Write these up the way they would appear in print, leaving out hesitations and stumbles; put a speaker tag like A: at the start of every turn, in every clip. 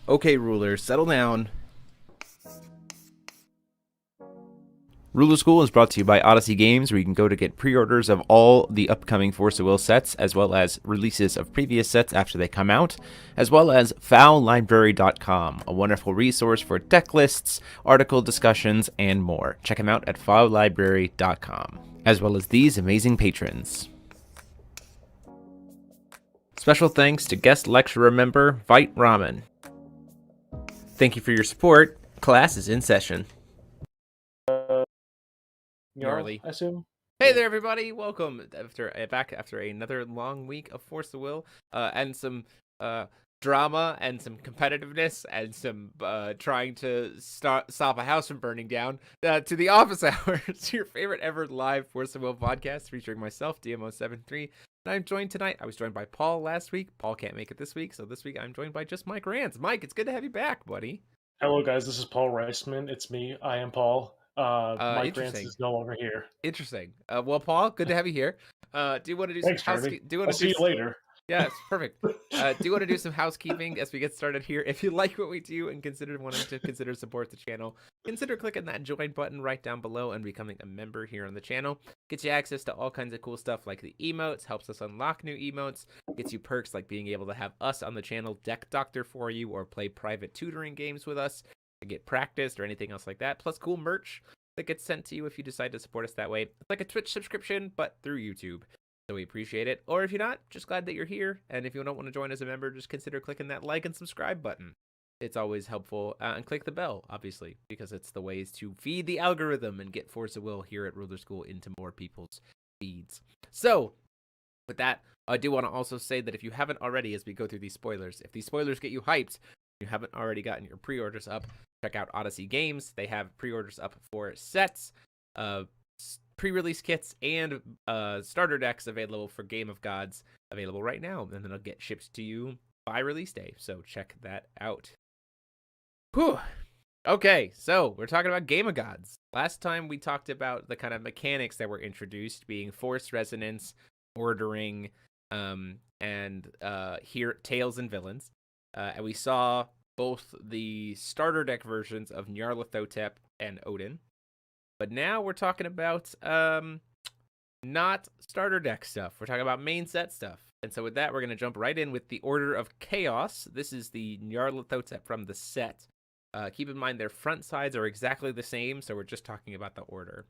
A: Okay, rulers, settle down. Ruler School is brought to you by Odyssey Games, where you can go to get pre-orders of all the upcoming Force of Will sets, as well as releases of previous sets after they come out, as well as fowlibrary.com, a wonderful resource for deck lists, article discussions, and more. Check them out at fowlibrary.com, as well as these amazing patrons. Special thanks to guest lecturer member Vite Ramen. Thank you for your support. Class is in session.
B: Gnarly, I assume.
A: Hey there, everybody! Welcome back after another long week of Force of Will, and some drama and some competitiveness and some trying to stop a house from burning down. To the Office Hours, your favorite ever live Force of Will podcast featuring myself, DMO73. And I'm joined tonight. I was joined by Paul last week. Paul can't make it this week, so this week I'm joined by just Mike Rance. Mike, it's good to have you back, buddy.
B: Hello, guys. This is Paul Reisman. It's me. I am Paul. Mike Rance
A: Interesting.
B: is no longer here.
A: Interesting. Well, Paul, good to have you here. Do you want to do
B: Thanks,
A: some
B: Jeremy.
A: housekeeping?
B: I'll see you later.
A: Yeah, it's perfect. Do you want to do some housekeeping as we get started here? If you like what we do and wanting to consider support the channel, consider clicking that join button right down below and becoming a member here on the channel. Gets you access to all kinds of cool stuff like the emotes, helps us unlock new emotes, gets you perks like being able to have us on the channel deck doctor for you or play private tutoring games with us to get practiced or anything else like that, plus cool merch that gets sent to you if you decide to support us that way. It's like a Twitch subscription, but through YouTube. So we appreciate it. Or if you're not, just glad that you're here. And if you don't want to join as a member, just consider clicking that like and subscribe button. It's always helpful. And click the bell, obviously, because it's the ways to feed the algorithm and get Force of Will here at Ruler School into more people's feeds. So, with that, I do want to also say that if you haven't already, as we go through these spoilers, if these spoilers get you hyped, you haven't already gotten your pre-orders up, check out Odyssey Games. They have pre-orders up for sets, pre-release kits, and starter decks available for Game of Gods available right now, and then they'll get shipped to you by release day, so check that out. Whew. Okay, so we're talking about Game of Gods. Last time we talked about the kind of mechanics that were introduced, being force resonance, ordering, and here Tails and Villains. And we saw both the starter deck versions of Nyarlathotep and Odin. But now we're talking about not starter deck stuff. We're talking about main set stuff. And so with that, we're going to jump right in with the Order of Chaos. This is the Nyarlathotep from the set. Keep in mind their front sides are exactly the same, so we're just talking about the order.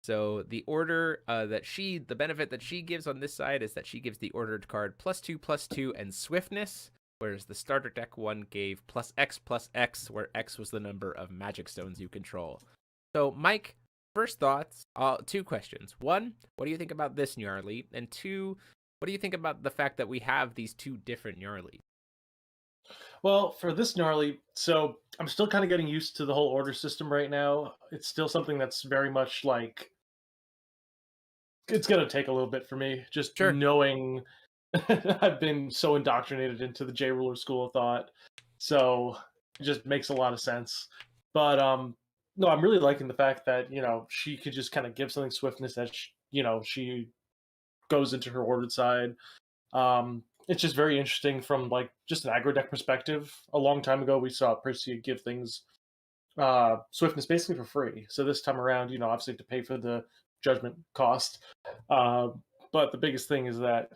A: So the order the benefit that she gives on this side is that she gives the ordered card +2/+2 and swiftness, whereas the starter deck one gave +X/+X, where X was the number of magic stones you control. So, Mike, first thoughts, two questions. One, what do you think about this Gnarly? And two, what do you think about the fact that we have these two different Gnarly?
B: Well, for this Gnarly, so I'm still kind of getting used to the whole order system right now. It's still something that's very much like, it's going to take a little bit for me, just
A: Sure.
B: knowing I've been so indoctrinated into the J Ruler school of thought. So it just makes a lot of sense. But no, I'm really liking the fact that, she could just kind of give something swiftness that she goes into her ordered side. It's just very interesting from like just an aggro deck perspective. A long time ago we saw Persia give things swiftness basically for free. So this time around, obviously to pay for the judgment cost. But the biggest thing is that,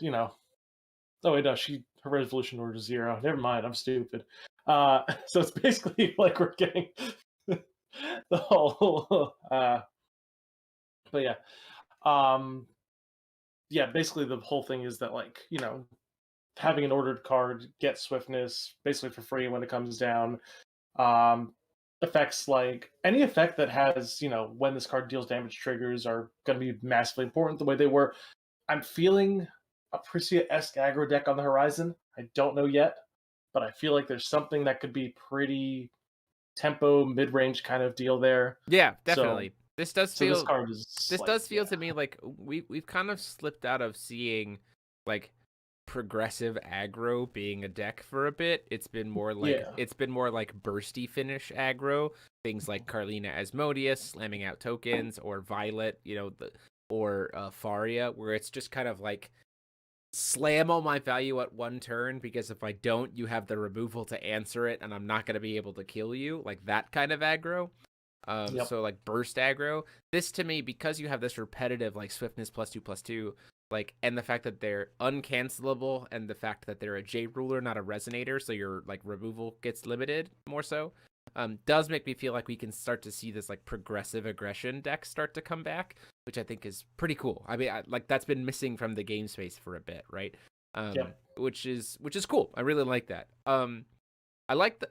B: oh wait, no, her resolution order is 0. Never mind, I'm stupid. So it's basically like we're getting the whole but yeah. Yeah, basically the whole thing is that, like, having an ordered card get swiftness basically for free when it comes down. Effects like any effect that has, when this card deals damage triggers are going to be massively important the way they were. I'm feeling a Prisia-esque aggro deck on the horizon. I don't know yet, but I feel like there's something that could be pretty tempo, mid-range kind of deal there.
A: Yeah, definitely.
B: So,
A: this does feel.
B: This card is.
A: This does feel to me like we've kind of slipped out of seeing like progressive aggro being a deck for a bit. It's been more like bursty finish aggro. Things like Carlina Asmodeus slamming out tokens, or Violet, or Faria, where it's just kind of like slam all my value at one turn, because if I don't, you have the removal to answer it, and I'm not going to be able to kill you. Like that kind of aggro.
B: Yep.
A: So like burst aggro. This to me, because you have this repetitive like swiftness +2/+2, like, and the fact that they're uncancelable, and the fact that they're a J ruler, not a resonator, so your like removal gets limited more so, does make me feel like we can start to see this like progressive aggression deck start to come back, which I think is pretty cool. I mean, like that's been missing from the game space for a bit, right?
B: Yep.
A: Which is cool. I really like that. I like the.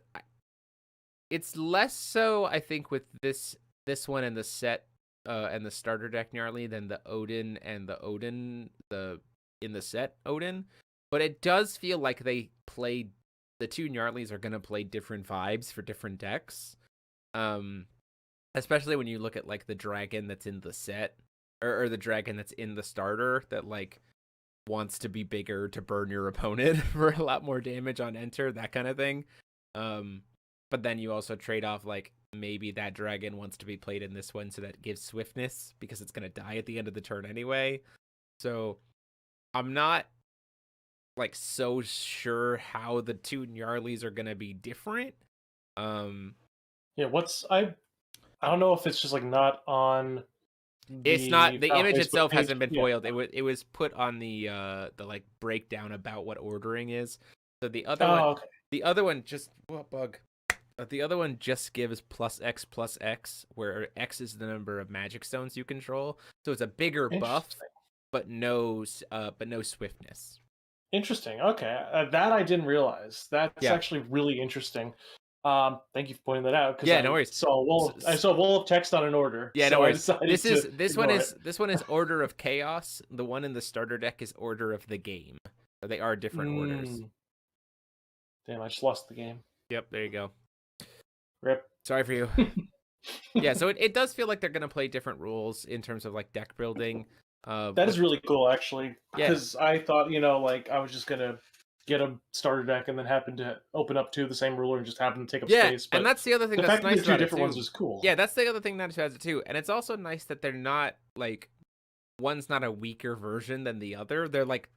A: It's less so, I think, with this one and the set and the starter deck Gnarly than the Odin and the Odin in the set Odin, but it does feel like they played the two Gnarlies are gonna play different vibes for different decks. Especially when you look at like the dragon that's in the set or the dragon that's in the starter that like wants to be bigger to burn your opponent for a lot more damage on enter, that kind of thing. But then you also trade off like maybe that dragon wants to be played in this one, so that gives swiftness because it's going to die at the end of the turn anyway. So I'm not like so sure how the two Gnarlies are going to be different.
B: Yeah, I don't know if it's just like not on
A: It's not, the image
B: Facebook
A: itself
B: page.
A: hasn't been
B: Yeah.
A: foiled. It was put on the like breakdown about what ordering is. So the other
B: Oh, okay.
A: the other one just bug. The other one just gives +X+X, where X is the number of magic stones you control. So it's a bigger buff,
B: Interesting.
A: but no swiftness.
B: Interesting. Okay, that I didn't realize. That's
A: Yeah.
B: actually really interesting. Thank you for pointing that out, because
A: Yeah, no worries.
B: I saw a wall of text on an order.
A: Yeah,
B: so
A: no
B: I
A: worries.
B: decided
A: This one
B: ignore
A: is
B: it.
A: this one is Order of Chaos. The one in the starter deck is Order of the Game. So they are different orders.
B: Damn, I just lost the game.
A: Yep, there you go.
B: Rip.
A: Sorry for you. Yeah, so it does feel like they're gonna play different rules in terms of like deck building.
B: That is really cool, actually,
A: Yeah.
B: because I thought, like I was just gonna get a starter deck and then happen to open up two of the same ruler and just happen to take up space. But
A: and that's the other thing
B: the
A: that's
B: fact that
A: nice
B: they're two
A: about it
B: different
A: too.
B: ones is cool.
A: Yeah, that's the other thing that has it too. And it's also nice that they're not like one's not a weaker version than the other. They're like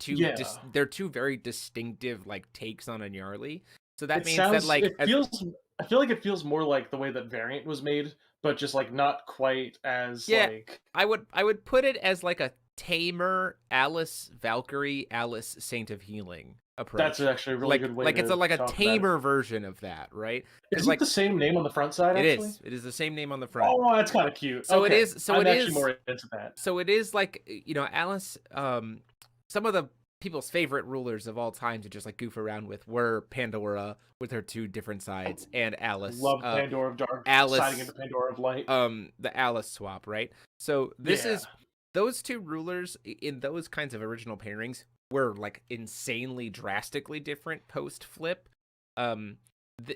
A: they're two very distinctive like takes on a Gnarly. So that means that like
B: I feel like it feels more like the way that Variant was made, but just like not quite as like.
A: I would put it as like a tamer Alice Valkyrie, Alice Saint of Healing approach.
B: That's actually a really good way.
A: Like it's a tamer version of that, right?
B: Is it the same name on the front side? Actually,
A: it is the same name on the front.
B: Oh, that's kind of cute.
A: So
B: okay.
A: it is. So
B: I'm
A: it
B: actually
A: is
B: more into that.
A: So it is like, Alice. Some of the people's favorite rulers of all time to just like goof around with were Pandora with her two different sides, and Alice.
B: Love Pandora of Dark.
A: Alice
B: siding into Pandora of Light.
A: The Alice swap, right? So this is those two rulers in those kinds of original pairings were like insanely drastically different post flip.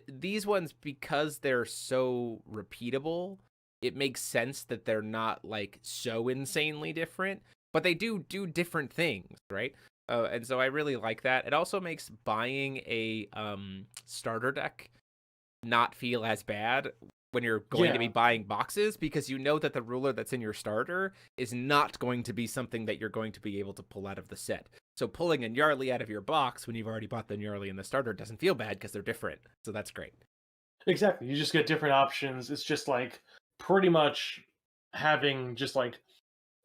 A: These ones, because they're so repeatable, it makes sense that they're not like so insanely different, but they do different things, right? And so I really like that. It also makes buying a starter deck not feel as bad when you're going to be buying boxes, because you know that the ruler that's in your starter is not going to be something that you're going to be able to pull out of the set. So pulling a Gnarly out of your box when you've already bought the Gnarly in the starter doesn't feel bad because they're different. So that's great.
B: Exactly. You just get different options. It's just like pretty much having just like,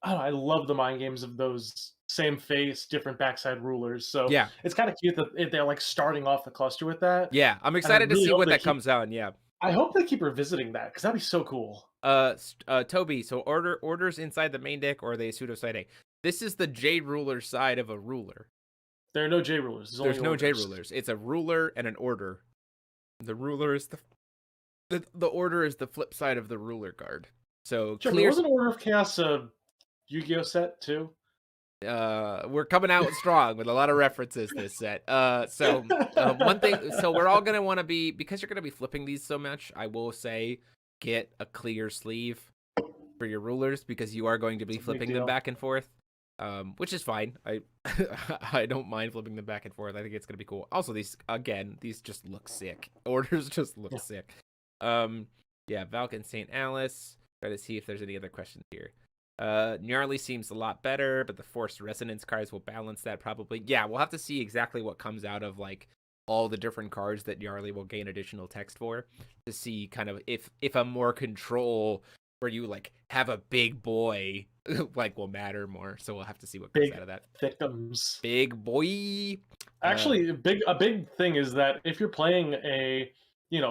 B: I don't know, I love the mind games of those same face, different backside rulers. So
A: yeah,
B: it's kind of cute that they're like starting off the cluster with that.
A: Yeah, I'm excited to see what that comes out. Yeah,
B: I hope they keep revisiting that, because that'd be so cool.
A: Toby, so orders inside the main deck, or are they pseudo side A? This is the J ruler side of a ruler.
B: There are no J rulers.
A: There's no J rulers. It's a ruler and an order. The ruler is the order is the flip side of the ruler card. So
B: sure,
A: clear.
B: Wasn't Order of Chaos a Yu-Gi-Oh set too?
A: We're coming out strong with a lot of references this set. So one thing, so we're all gonna want to be, because you're gonna be flipping these so much, I will say get a clear sleeve for your rulers, because you are going to be flipping them back and forth, which is fine. I don't mind flipping them back and forth. I think it's gonna be cool. Also, these just look sick. Orders just look sick. Yeah, Valk and Saint Alice. Try to see if there's any other questions here. Gnarly seems a lot better, but the Forced Resonance cards will balance that probably. Yeah, we'll have to see exactly what comes out of like all the different cards that Gnarly will gain additional text for to see kind of if a more control where you like have a big boy like will matter more. So we'll have to see what comes
B: Big
A: out of that.
B: thickums.
A: Big boy.
B: Actually, a big thing is that if you're playing a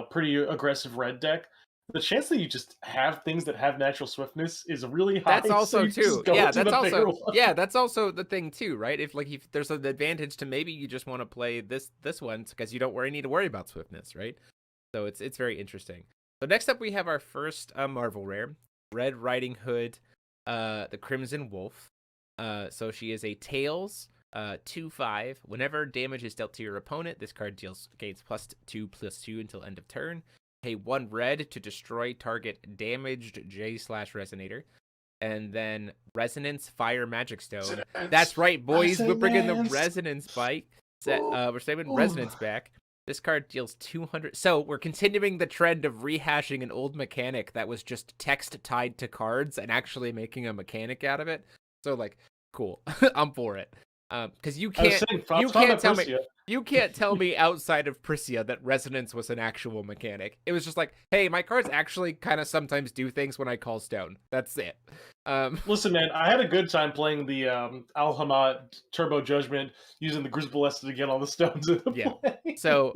B: pretty aggressive red deck, the chance that you just have things that have natural swiftness is really high.
A: That's
B: so
A: also
B: you
A: too.
B: just go
A: Yeah,
B: to
A: that's
B: the bigger
A: also
B: one.
A: yeah, that's also the thing too, right? If there's an advantage to maybe you just want to play this one because you don't need to worry about swiftness, right? So it's very interesting. So next up we have our first Marvel rare, Red Riding Hood, the Crimson Wolf. So she is a Tails 2/5. Whenever damage is dealt to your opponent, this card gains +2/+2 until end of turn. Pay 1 red to destroy target damaged J/Resonator. And then Resonance Fire Magic Stone.
B: Resonance.
A: That's right, boys.
B: Resonance.
A: We're bringing the Resonance bike. We're saving Resonance back. This card deals 200. So we're continuing the trend of rehashing an old mechanic that was just text tied to cards and actually making a mechanic out of it. So like, cool. I'm for it. Because you can't tell me outside of Priscia that Resonance was an actual mechanic. It was just like, hey, my cards actually kind of sometimes do things when I call stone. That's it.
B: Listen, man, I had a good time playing the Alhamad Turbo Judgment using the Grizz Ballista to get all the stones into play.
A: So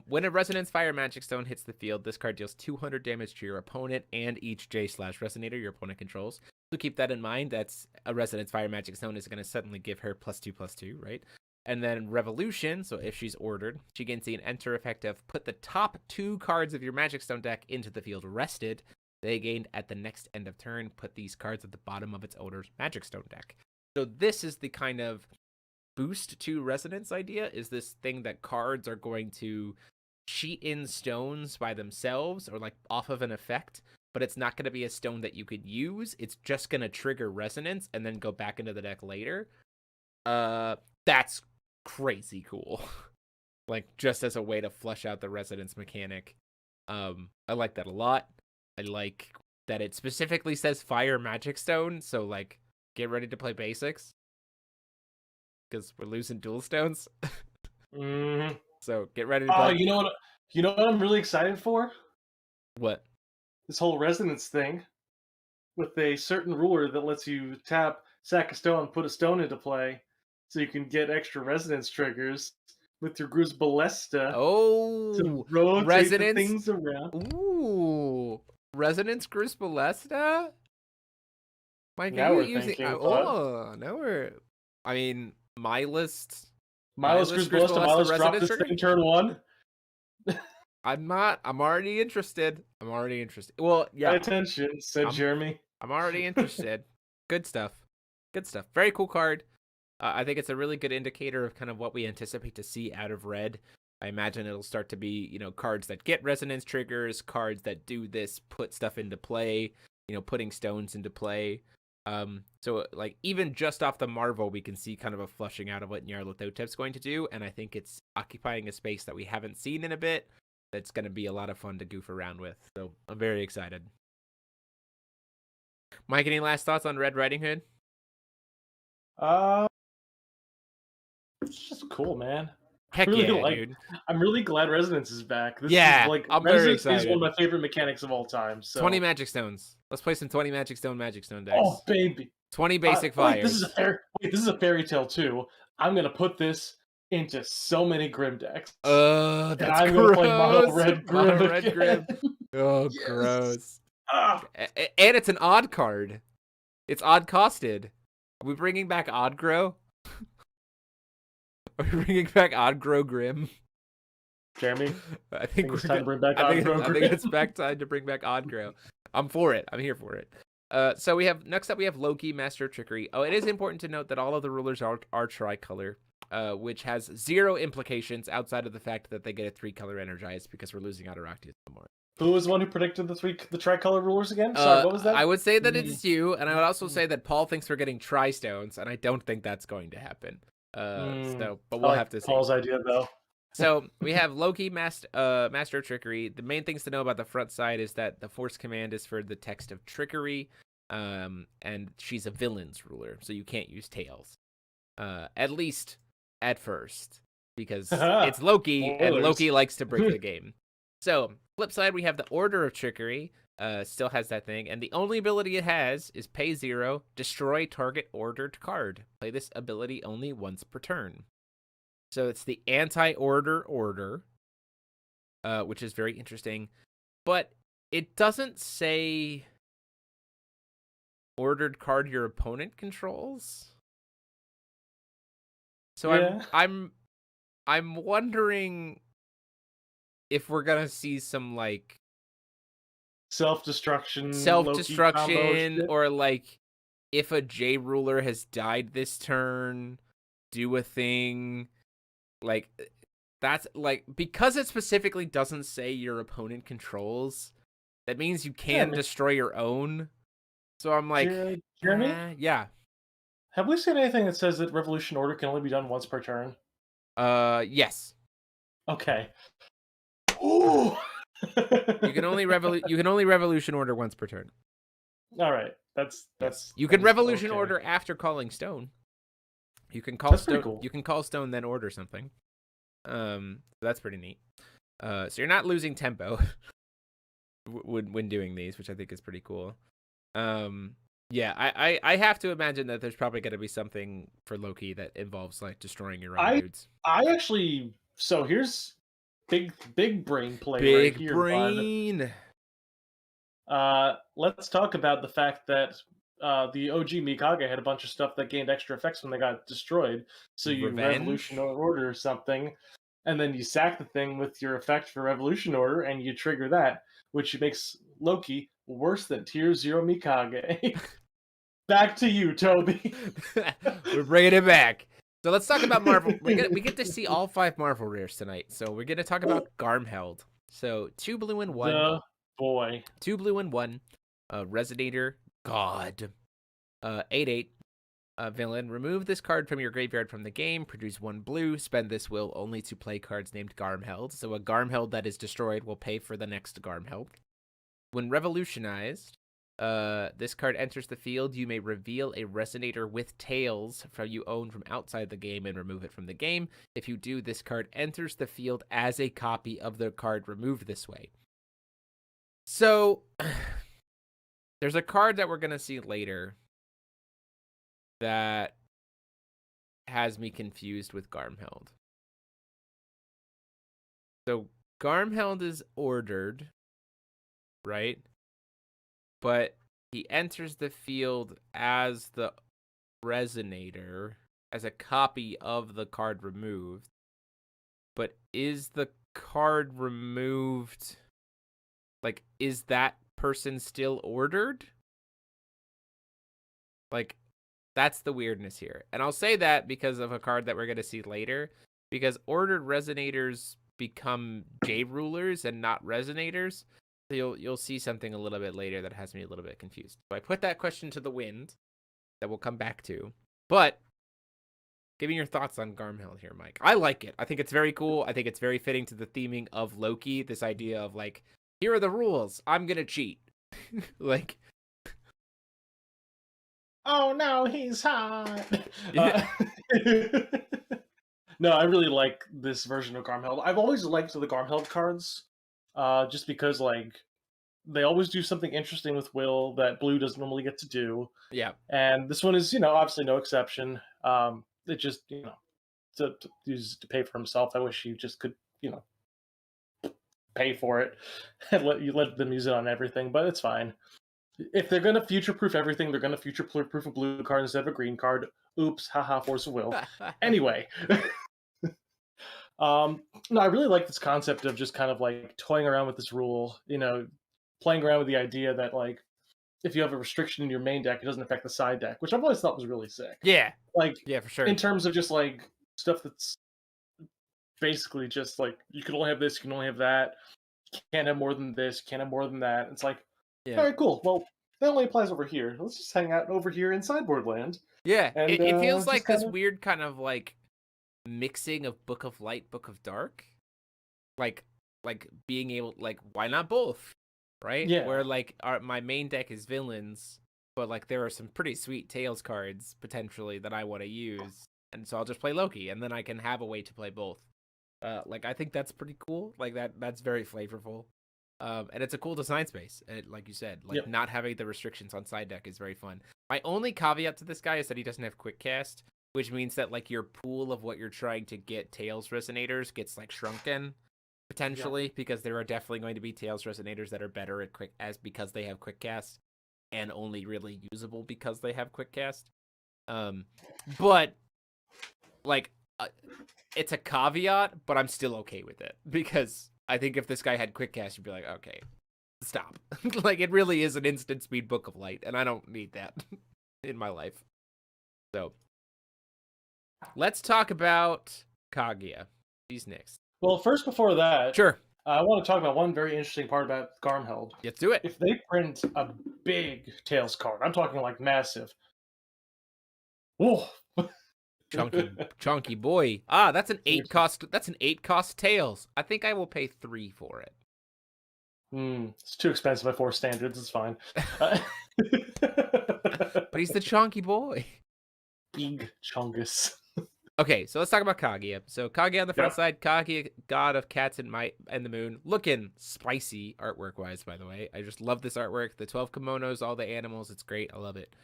A: when a Resonance Fire Magic Stone hits the field, this card deals 200 damage to your opponent and each J/Resonator your opponent controls. So keep that in mind. That's a Resonance Fire Magic Stone is going to suddenly give her +2/+2, right? And then Revolution, so if she's ordered, she gains the enter effect of put the top 2 cards of your Magic Stone deck into the field rested. They gained at the next end of turn, put these cards at the bottom of its owner's Magic Stone deck. So this is the kind of boost to Resonance idea, is this thing that cards are going to cheat in stones by themselves or like off of an effect, but it's not going to be a stone that you could use. It's just going to trigger Resonance and then go back into the deck later. That's crazy cool. Like just as a way to flush out the Resonance mechanic. I like that a lot. I like that it specifically says Fire Magic Stone, so like get ready to play basics because we're losing dual stones.
B: Mm-hmm.
A: So get ready to play.
B: Oh, you know what I'm really excited for?
A: What?
B: This whole Resonance thing with a certain ruler that lets you tap, sack a stone, put a stone into play, so you can get extra Resonance triggers with your Grizz Ballista to rotate
A: Resonance.
B: the things around.
A: Ooh, Resonance Grizz Ballista. Mike,
B: Now
A: are
B: we're
A: you using?
B: thinking.
A: Now we're. I mean, my list.
B: Milo's Grizz Ballista. Milo's dropped this thing turn 1.
A: I'm already interested. Well, yeah.
B: Pay attention, said Jeremy.
A: I'm already interested. Good stuff. Very cool card. I think it's a really good indicator of kind of what we anticipate to see out of red. I imagine it'll start to be, cards that get resonance triggers, cards that do this, put stuff into play, putting stones into play. So like even just off the Marvel, we can see kind of a flushing out of what Nyarlathotep's going to do, and I think it's occupying a space that we haven't seen in a bit. That's going to be a lot of fun to goof around with. So I'm very excited. Mike, any last thoughts on Red Riding Hood?
B: It's just cool, man.
A: Heck
B: really
A: yeah, dude.
B: I'm really glad Resonance is back. This
A: is
B: I'm very excited. Is one of my favorite mechanics of all time. So
A: 20 Magic Stones. Let's play some 20 Magic Stone decks.
B: Oh, baby.
A: 20 basic fires.
B: This is a fairy tale too. I'm going to put this into so many Grim decks.
A: That's
B: and I'm going to play Mono Red Grim.
A: Oh, yes. Gross. And it's an odd card. It's odd costed. Are we bringing back Oddgrow? Are we bringing back Oddgrow Grim?
B: Jeremy,
A: I think
B: it's time to bring back Oddgrow Grim.
A: I think it's back time to bring back Oddgrow. I'm for it. I'm here for it. So next up we have Loki, Master of Trickery. Oh, it is important to note that all of the rulers are tricolor, which has zero implications outside of the fact that they get a 3-color energized because we're losing Ataracti more.
B: Who was the one who predicted the tricolor rulers again? Sorry, what was that?
A: I would say that it's you, and I would also say that Paul thinks we're getting tri-stones, and I don't think that's going to happen. But we'll have to see.
B: Paul's idea, though.
A: So we have Loki, Master of Trickery. The main things to know about the front side is that the Force Command is for the text of Trickery. and she's a villain's ruler, so you can't use tails. At least at first, because it's Loki, and Loki likes to break the game. So, flip side, we have the Order of Trickery. Still has that thing, and the only ability it has is pay 0, destroy target ordered card. Play this ability only once per turn. So it's the anti-order order, which is very interesting, but it doesn't say ordered card your opponent controls. So
B: Yeah.
A: I'm wondering if we're gonna see some like
B: Self-destruction,
A: or like if a J ruler has died this turn, do a thing like that's like, because it specifically doesn't say your opponent controls, that means you can destroy your own. So I'm like,
B: Jeremy,
A: yeah.
B: have we seen anything that says that Revolution Order can only be done once per turn?
A: Yes.
B: Okay. Ooh.
A: You can only Revolution Order once per turn.
B: All right, that's
A: you can Revolution Order after calling Stone. You can call Stone.
B: Cool.
A: You can call Stone, then order something. That's pretty neat. So you're not losing tempo when doing these, which I think is pretty cool. Yeah, I have to imagine that there's probably going to be something for Loki that involves like destroying your own dudes.
B: I actually, so here's big brain play
A: right
B: here.
A: Brain.
B: Let's talk about the fact that the OG Mikage had a bunch of stuff that gained extra effects when they got destroyed. So you Revolution Order something, and then you sack the thing with your effect for Revolution Order, and you trigger that, which makes Loki worse than Tier 0 Mikage. Back to you, Toby.
A: We're bringing it back. So let's talk about Marvel. We get to see all 5 Marvel rares tonight. So we're going to talk about Garm Held. So 2 blue and 1.
B: The boy.
A: 2 blue and 1. Resonator. God. 8/8. Villain. Remove this card from your graveyard from the game. Produce 1 blue. Spend this will only to play cards named Garm Held. So a Garm Held that is destroyed will pay for the next Garm Held. When revolutionized, this card enters the field, you may reveal a Resonator with tails you own from outside the game and remove it from the game. If you do, this card enters the field as a copy of the card removed this way. So, there's a card that we're going to see later that has me confused with Garm Held. So, Garm Held is ordered, right? But he enters the field as the Resonator, as a copy of the card removed. But is the card removed, like, is that person still ordered? Like, that's the weirdness here. And I'll say that because of a card that we're going to see later. Because ordered Resonators become J-rulers and not Resonators. So you'll see something a little bit later that has me a little bit confused. So I put that question to the wind that we'll come back to. But give me your thoughts on Garm Held here, Mike. I like it. I think it's very cool. I think it's very fitting to the theming of Loki. This idea of like, here are the rules. I'm going to cheat. Like,
B: oh no, he's hot. Yeah. No, I really like this version of Garm Held. I've always liked the Garm Held cards. Just because, like, they always do something interesting with Will that Blue doesn't normally get to do.
A: Yeah.
B: And this one is, obviously no exception. It just, to pay for himself. I wish you just could, pay for it and let them use it on everything, but it's fine. If they're going to future-proof everything, they're going to future-proof a blue card instead of a green card. Oops, haha, Force of Will. Anyway. No, I really like this concept of just kind of like toying around with this rule, playing around with the idea that like if you have a restriction in your main deck, it doesn't affect the side deck, which I've always thought was really sick.
A: Yeah.
B: Like,
A: yeah, for sure.
B: In terms of just like stuff that's basically just like you can only have this, you can only have that, you can't have more than this, you can't have more than that. It's like, all right, cool. Well, that only applies over here. Let's just hang out over here in sideboard land.
A: Yeah, and it feels like this weird kind of like mixing of Book of Light, Book of Dark, like being able, like, why not both, right?
B: Yeah.
A: Where like my main deck is villains, but like there are some pretty sweet Tails cards potentially that I want to use, and so I'll just play Loki, and then I can have a way to play both. Like I think that's pretty cool. Like that's very flavorful. And it's a cool design space. And like you said, like
B: Yep.
A: not having the restrictions on side deck is very fun. My only caveat to this guy is that he doesn't have quick cast, which means that like your pool of what you're trying to get Tails resonators gets like shrunken potentially, because there are definitely going to be Tails resonators that are better at because they have quick cast, and only really usable because they have quick cast. But like it's a caveat, but I'm still okay with it, because I think if this guy had quick cast, you'd be like, okay, stop. Like it really is an instant speed Book of Light, and I don't need that in my life. So let's talk about Kaguya. She's next.
B: Well, first before that,
A: Sure.
B: I want to talk about one very interesting part about Garm Held.
A: Let's do it.
B: If they print a big Tails card, I'm talking like massive. Whoa.
A: Chunky boy. Ah, that's an 8 cost. That's an 8 cost Tails. I think I will pay 3 for it.
B: It's too expensive by 4 standards. It's fine.
A: But he's the chunky boy.
B: Big Chungus.
A: Okay, so let's talk about Kaguya. So Kaguya on the front side, Kaguya, god of cats and might and the moon, looking spicy artwork wise. By the way, I just love this artwork. The 12 kimonos, all the animals, it's great. I love it.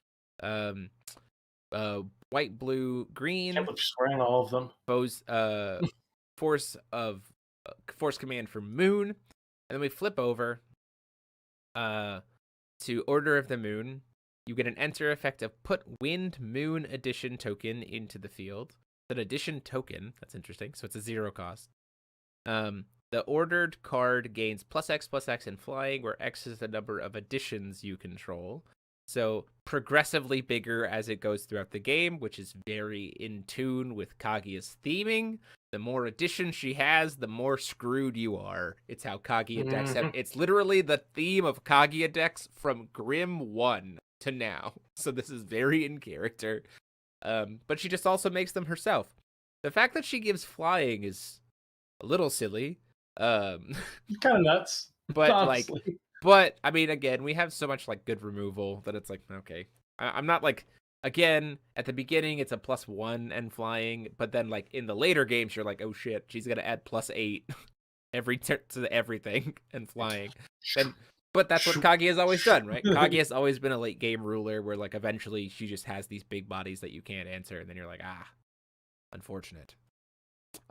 A: White, blue, green.
B: Can't believe she's wearing all of them.
A: Force command for moon, and then we flip over to Order of the Moon. You get an enter effect of put Wind Moon Edition token into the field. It's an addition token. That's interesting. So it's a 0 cost. The ordered card gains +X in flying, where X is the number of additions you control. So progressively bigger as it goes throughout the game, which is very in tune with Kaguya's theming. The more additions she has, the more screwed you are. It's how Kaguya decks have. It's literally the theme of Kaguya decks from Grim 1 to now. So this is very in character. But she just also makes them herself. The fact that she gives flying is a little silly.
B: Kind of nuts.
A: But
B: honestly.
A: But I mean, again, we have so much like good removal that it's like, okay, I'm not like, again, at the beginning it's a +1 and flying, but then like in the later games you're like, oh shit, she's gonna add +8 every to everything and flying. But that's what Kaguya has always done, right? Kaguya has always been a late game ruler where like eventually she just has these big bodies that you can't answer, and then you're like, unfortunate.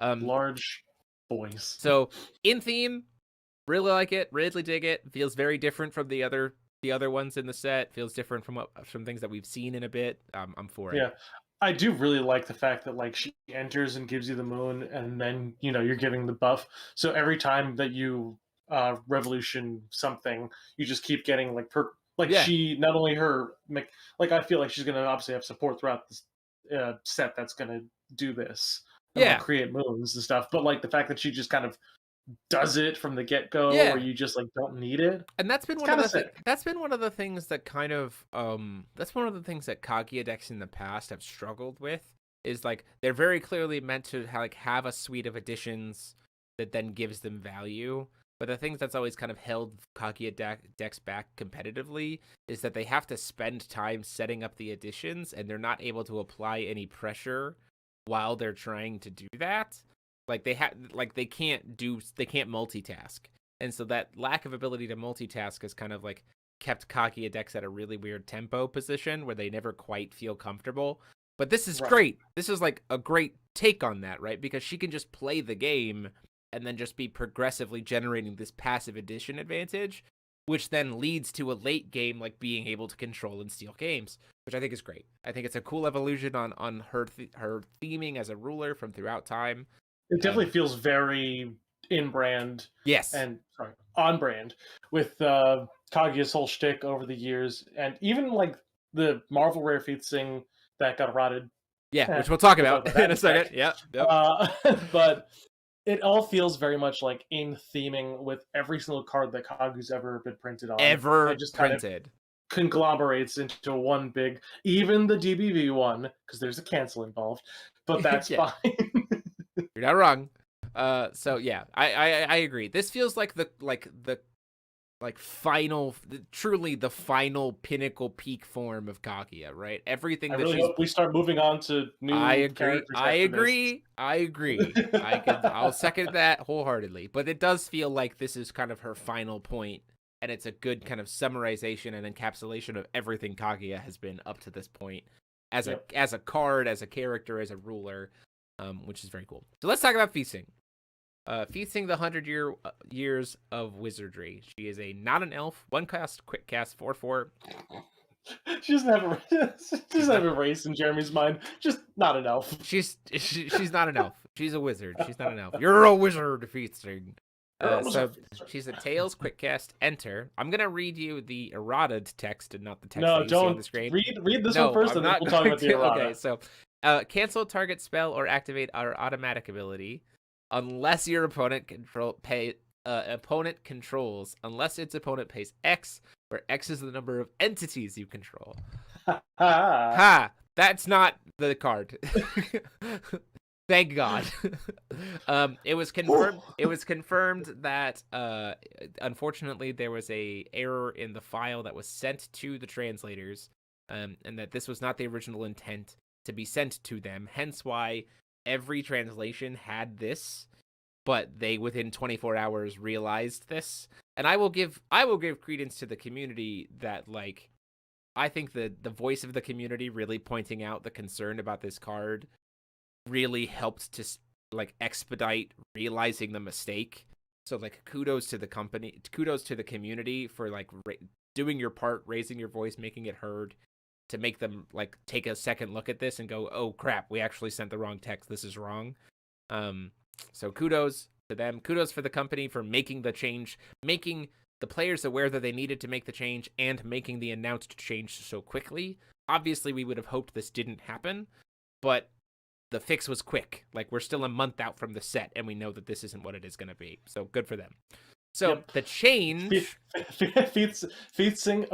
B: Large boys.
A: So in theme, really like it, really dig it. Feels very different from the other ones in the set. Feels different from things that we've seen in a bit. I'm for it.
B: Yeah, I do really like the fact that like she enters and gives you the moon, and then you're giving the buff. So every time that you revolution something, you just keep getting like she not only her like I feel like she's gonna obviously have support throughout this set that's gonna do this. Create moons and stuff. But like the fact that she just kind of does it from the get-go, where you just like don't need it,
A: and that's been one of the things that kind of that's one of the things that Kaguya decks in the past have struggled with, is like they're very clearly meant to have a suite of additions that then gives them value, but the things that's always kind of held Kaguya decks back competitively is that they have to spend time setting up the additions, and they're not able to apply any pressure while they're trying to do that. Like they can't multitask, and so that lack of ability to multitask has kind of like kept Kaguya decks at a really weird tempo position where they never quite feel comfortable. But this is great. This is like a great take on that, right? Because she can just play the game and then just be progressively generating this passive addition advantage, which then leads to a late game like being able to control and steal games, which I think is great. I think it's a cool evolution on her theming as a ruler from throughout time.
B: It definitely feels very in brand.
A: Yes.
B: And on brand with Kaguya's whole shtick over the years, and even like the Marvel Rare Feasing that got rotted.
A: Yeah, which we'll talk about in a second. Yeah.
B: But it all feels very much like in theming with every single card that Kaguya's ever been printed on.
A: Ever
B: just
A: printed.
B: Kind of conglomerates into one big, even the DBV one, because there's a cancel involved, but that's fine.
A: You're not wrong. So yeah, I agree. This feels like the like truly the final pinnacle peak form of Kaguya, right? Everything
B: I
A: that
B: really
A: she's
B: hope we start moving on to new characters.
A: I
B: after this.
A: agree. I agree. I'll second that wholeheartedly. But it does feel like this is kind of her final point, and it's a good kind of summarization and encapsulation of everything Kaguya has been up to this point as a card, as a character, as a ruler, which is very cool. So let's talk about Feasing. Feasing the 100 years of wizardry. She is not an elf, 1 cast, quick cast, 4/4.
B: She doesn't have a race in Jeremy's mind. Just not an elf.
A: She's not an elf. She's a wizard. She's not an elf. You're a wizard, Feasing. So she's a Tails quick cast. Enter. I'm gonna read you the errata text and not the text that you see on the screen.
B: Read this one first, and then we'll talk about the errata.
A: Okay, so cancel target spell or activate our automatic ability unless your opponent controls, unless its opponent pays X, where X is the number of entities you control. Ha! That's not the card. Thank God. It was confirmed. It was confirmed that unfortunately there was a error in the file that was sent to the translators, and that this was not the original intent to be sent to them. Hence why every translation had this, but they within 24 hours realized this. And I will give credence to the community that, like, I think the voice of the community really pointing out the concern about this card really helped to like expedite realizing the mistake. So like kudos to the community for like doing your part, raising your voice, making it heard, to make them like take a second look at this and go, oh crap, we actually sent the wrong text, this is wrong. So kudos to them, kudos for the company for making the change, making the players aware that they needed to make the change, and making the announced change so quickly. Obviously we would have hoped this didn't happen, but the fix was quick. Like, we're still a month out from the set, and we know that this isn't what it is going to be. So, good for them. So, the change...
B: Feasing,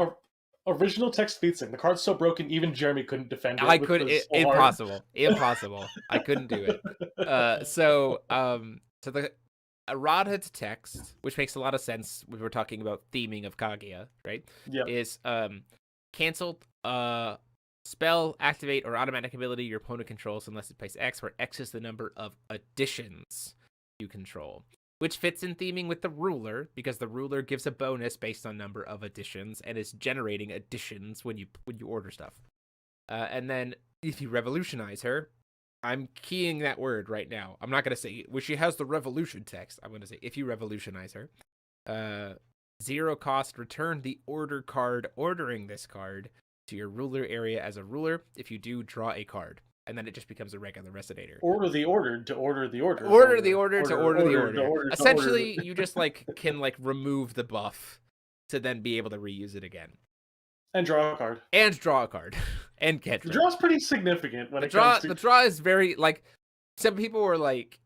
B: original text Feasing. The card's so broken, even Jeremy couldn't defend it.
A: Impossible. Impossible. I couldn't do it. So the errata to text, which makes a lot of sense when we're talking about theming of Kaguya, right?
B: Yep.
A: Is canceled... spell, activate, or automatic ability your opponent controls unless it pays X, where X is the number of additions you control, which fits in theming with the ruler, because the ruler gives a bonus based on number of additions and is generating additions when you order stuff. And then if you revolutionize her, I'm keying that word right now. I'm not going to say when she has the revolution text. I'm going to say if you revolutionize her, 0 cost, return the order card ordering this card to your ruler area as a ruler. If you do, draw a card, and then it just becomes a regular recitator.
B: Order the ordered to order the order.
A: Order the order to order the order. Essentially, you just can remove the buff to then be able to reuse it again.
B: And draw a card.
A: And draw a card. And get
B: the draw's pretty significant when
A: the draw is very like. Some people were like,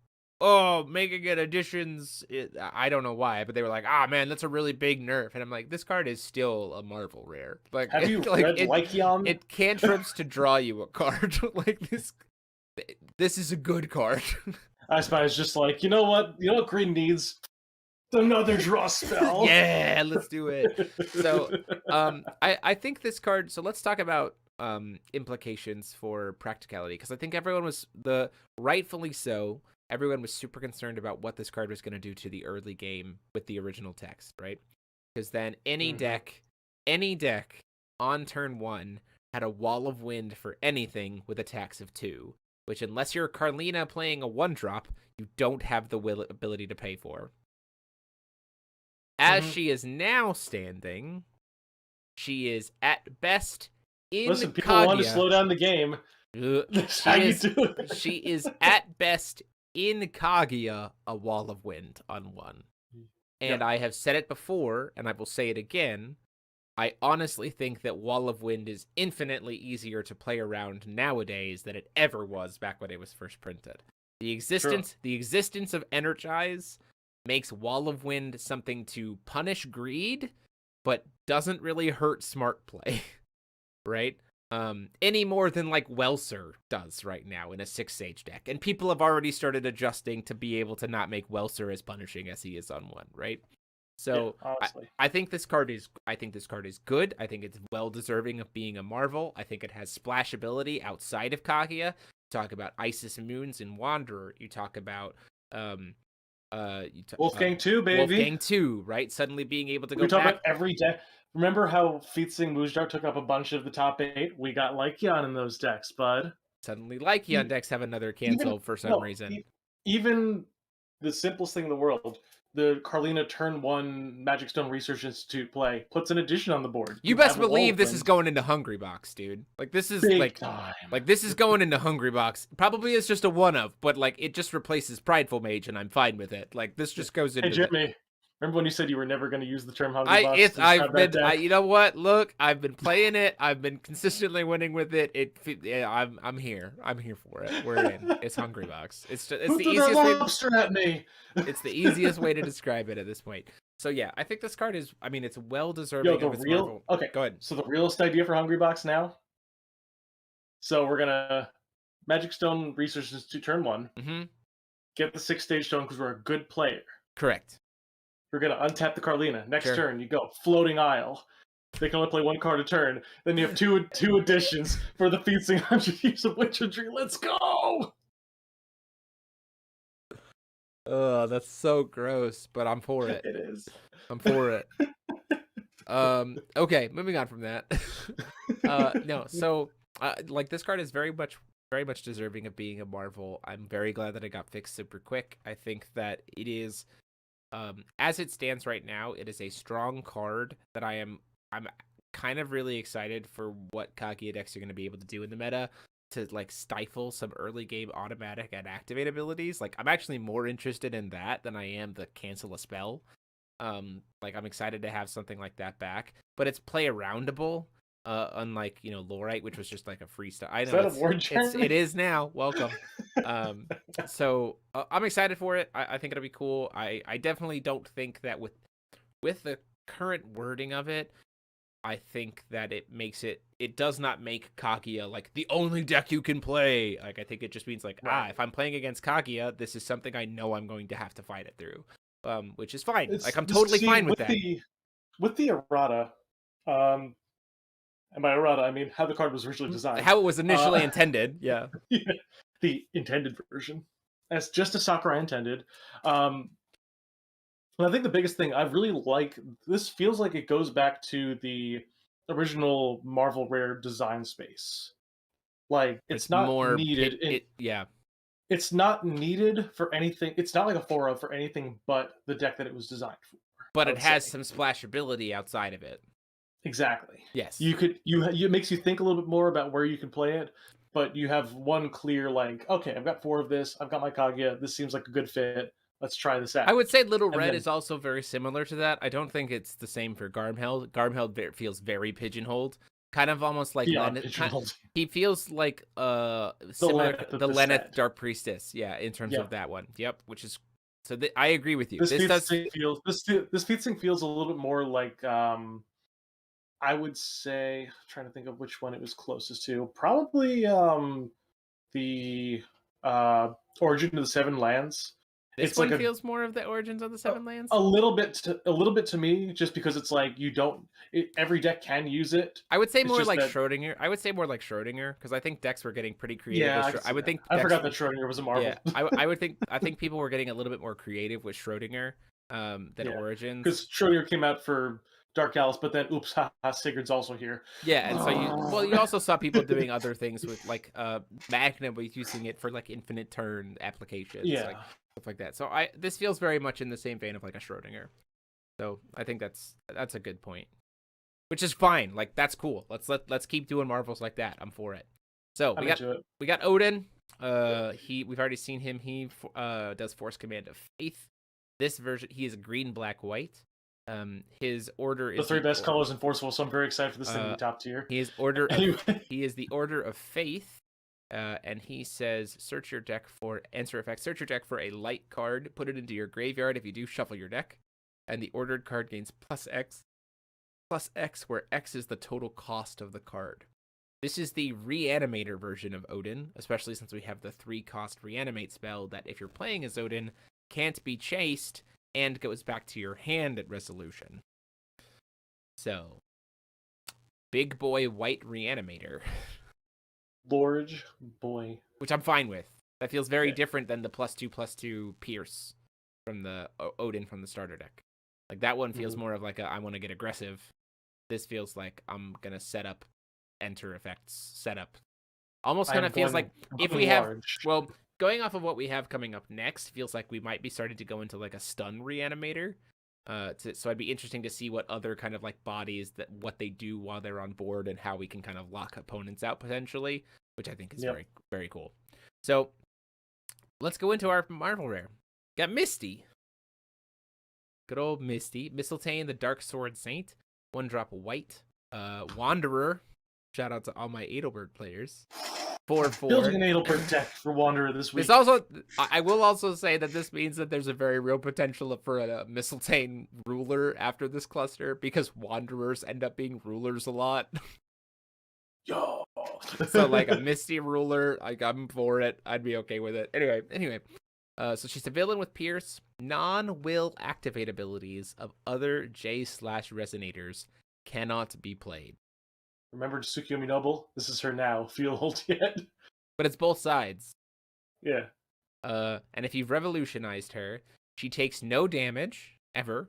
A: oh, making it additions, I don't know why, but they were like, man, that's a really big nerf. And I'm like, this card is still a Marvel rare. Like,
B: have you read Lycion?
A: It cantrips to draw you a card. Like, this is a good card.
B: I suppose just like, you know what green needs? Another draw spell.
A: Yeah, let's do it. So, I think this card, so let's talk about implications for practicality, because I think everyone was, rightfully so, everyone was super concerned about what this card was going to do to the early game with the original text, right? Because then any deck on turn 1 had a Wall of Wind for anything with attacks of 2, which unless you're Carlina playing a 1-drop, you don't have the ability to pay for. As she is now standing, she is at best in
B: Listen, people
A: Kaguya.
B: want to slow down the game. That's how you do it.
A: She is at best in Kaguya a Wall of Wind on 1. And I have said it before, and I will say it again. I honestly think that Wall of Wind is infinitely easier to play around nowadays than it ever was back when it was first printed. The existence of Energize makes Wall of Wind something to punish greed, but doesn't really hurt smart play, right? Any more than like Welser does right now in a 6-Sage deck. And people have already started adjusting to be able to not make Welser as punishing as he is on 1, right? So
B: honestly.
A: I think this card is good. I think it's well deserving of being a Marvel. I think it has splashability outside of Kaguya. Talk about Isis Moons and Wanderer. You talk about
B: Wolfgang 2, baby.
A: Wolfgang 2, right? Suddenly being able to go
B: We talk
A: back.
B: about every deck. Remember how Feasing Mujjar took up a bunch of the top 8? We got Lycion in those decks, bud.
A: Suddenly Lycion decks have another cancel for some reason.
B: Even the simplest thing in the world, the Carlina turn 1 Magic Stone Research Institute play puts an addition on the board.
A: You best believe this is going into Hungry Box, dude. Like this is
B: big time.
A: Like this is going into Hungry Box. Probably it's just a one of, but like it just replaces Prideful Mage, and I'm fine with it. Like this just goes into.
B: Hey Jimmy, remember when you said you were never going to use the term Hungry Box?
A: You know what? Look, I've been playing it. I've been consistently winning with it. I'm here. I'm here for it. We're in. It's Hungry Box. It's the easiest
B: lobster at me.
A: It's the easiest way to describe it at this point. So yeah, I think this card is. I mean, it's well deserving.
B: Yo, okay,
A: go ahead.
B: So the realest idea for Hungry Box now. So we're gonna Magic Stone Research Institute turn 1.
A: Mm-hmm.
B: Get the 6-stage stone because we're a good player.
A: Correct.
B: We're gonna untap the Carlina. Next
A: Sure.
B: turn, you go Floating Isle. They can only play 1 card a turn. Then you have two additions for the Feasing 100 Years of Witchery. Let's go!
A: Oh, that's so gross, but I'm for it.
B: It is.
A: I'm for it. Okay, moving on from that. No, so like this card is very much deserving of being a Marvel. I'm very glad that it got fixed super quick. I think that it is, as it stands right now, it is a strong card that I'm kind of really excited for what Kaguya decks are going to be able to do in the meta to like stifle some early game automatic and activate abilities. Like I'm actually more interested in that than I am the cancel a spell. Like I'm excited to have something like that back, but it's play aroundable. Unlike Lorite, which was just like a freestyle. I know it is now. Welcome. So I'm excited for it. I think it'll be cool. I definitely don't think that with the current wording of it, I think that it does not make Kaguya like the only deck you can play. Like I think it just means like if I'm playing against Kaguya, this is something I know I'm going to have to fight it through. Which is fine. Like I'm totally fine with that.
B: With the errata, and by errata I mean how the card was originally designed.
A: How it was initially intended, yeah.
B: The intended version. As just as Sakurai intended. I think the biggest thing I really like, this feels like it goes back to the original Marvel Rare design space. Like it's not more needed. It's not needed for anything. It's not like a 4-of for anything but the deck that it was designed for.
A: But it has some splashability outside of it.
B: Exactly.
A: Yes.
B: It makes you think a little bit more about where you can play it, but you have one clear like, okay, I've got 4 of this. I've got my Kaguya. This seems like a good fit. Let's try this out.
A: I would say Little Red is also very similar to that. I don't think it's the same for Garm Held. Garm Held feels very pigeonholed. Kind of almost like he feels like similar to the Lenneth Dark Priestess, in terms of that one. Yep, which is so I agree with you.
B: This Feasing feels a little bit more like I would say, I'm trying to think of which one it was closest to. Probably the Origin of the Seven Lands.
A: This one feels more of the Origins of the Seven Lands.
B: A little bit to me, just because it's like every deck can use it.
A: I would say more like Schrodinger. I would say more like Schrodinger because I think decks were getting pretty creative.
B: Yeah, I forgot that Schrodinger was a Marvel.
A: Yeah, I think people were getting a little bit more creative with Schrodinger than Origins,
B: because Schrodinger came out for Dark Alice, but then oops, Sigurd's also here.
A: Yeah, and so you also saw people doing other things with like Magna was using it for like infinite turn applications. Like, stuff like that. So this feels very much in the same vein of like a Schrodinger. So I think that's a good point. Which is fine. Like that's cool. Let's keep doing Marvels like that. I'm for it. So we got Odin. We've already seen him. He does Force Command of Faith. This version he is green, black, white. His order is
B: the 3 best colors in Forceful, so I'm very excited for this thing to be top tier.
A: He is the Order of Faith. And he says, search your deck for a light card, put it into your graveyard. If you do, shuffle your deck. And the ordered card gains +X, where X is the total cost of the card. This is the Reanimator version of Odin, especially since we have the 3-cost Reanimate spell that if you're playing as Odin, can't be chased and goes back to your hand at resolution. So, big boy white reanimator.
B: Large boy.
A: Which I'm fine with. That feels very different than the +2/+2 Pierce from the Odin from the starter deck. Like, that one feels more of like I want to get aggressive. This feels like I'm going to set up enter effects, setup. Almost kind of feels like if we have, well, going off of what we have coming up next, feels like we might be starting to go into like a stun reanimator. So I'd be interesting to see what other kind of like bodies that what they do while they're on board and how we can kind of lock opponents out potentially, which I think is very, very cool. So let's go into our Marvel Rare. Got Misty. Good old Misty. Mistletoe, the Dark Sword Saint. 1-drop white. Wanderer. Shout out to all my Adelbert players. 4/4.
B: Building an Adelbert deck for Wanderer this week.
A: This also, I will also say that this means that there's a very real potential for a Mistletoe ruler after this cluster, because Wanderers end up being rulers a lot.
B: Yo.
A: So like a Misty ruler, like I'm for it. I'd be okay with it. Anyway. So she's a villain with Pierce. Non-will activate abilities of other J/resonators cannot be played.
B: Remember Tsukuyomi Noble? This is her now. Field yet?
A: But it's both sides.
B: Yeah.
A: And if you've revolutionized her, she takes no damage, ever.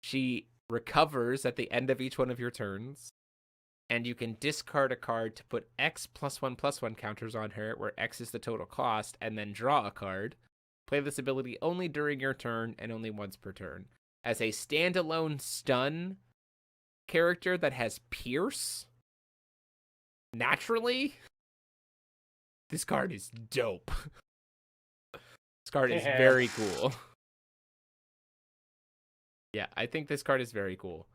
A: She recovers at the end of each one of your turns. And you can discard a card to put X +1/+1 counters on her, where X is the total cost, and then draw a card. Play this ability only during your turn and only once per turn. As a standalone stun character that has Pierce, naturally, this card is dope. This card is very cool. Yeah, I think this card is very cool.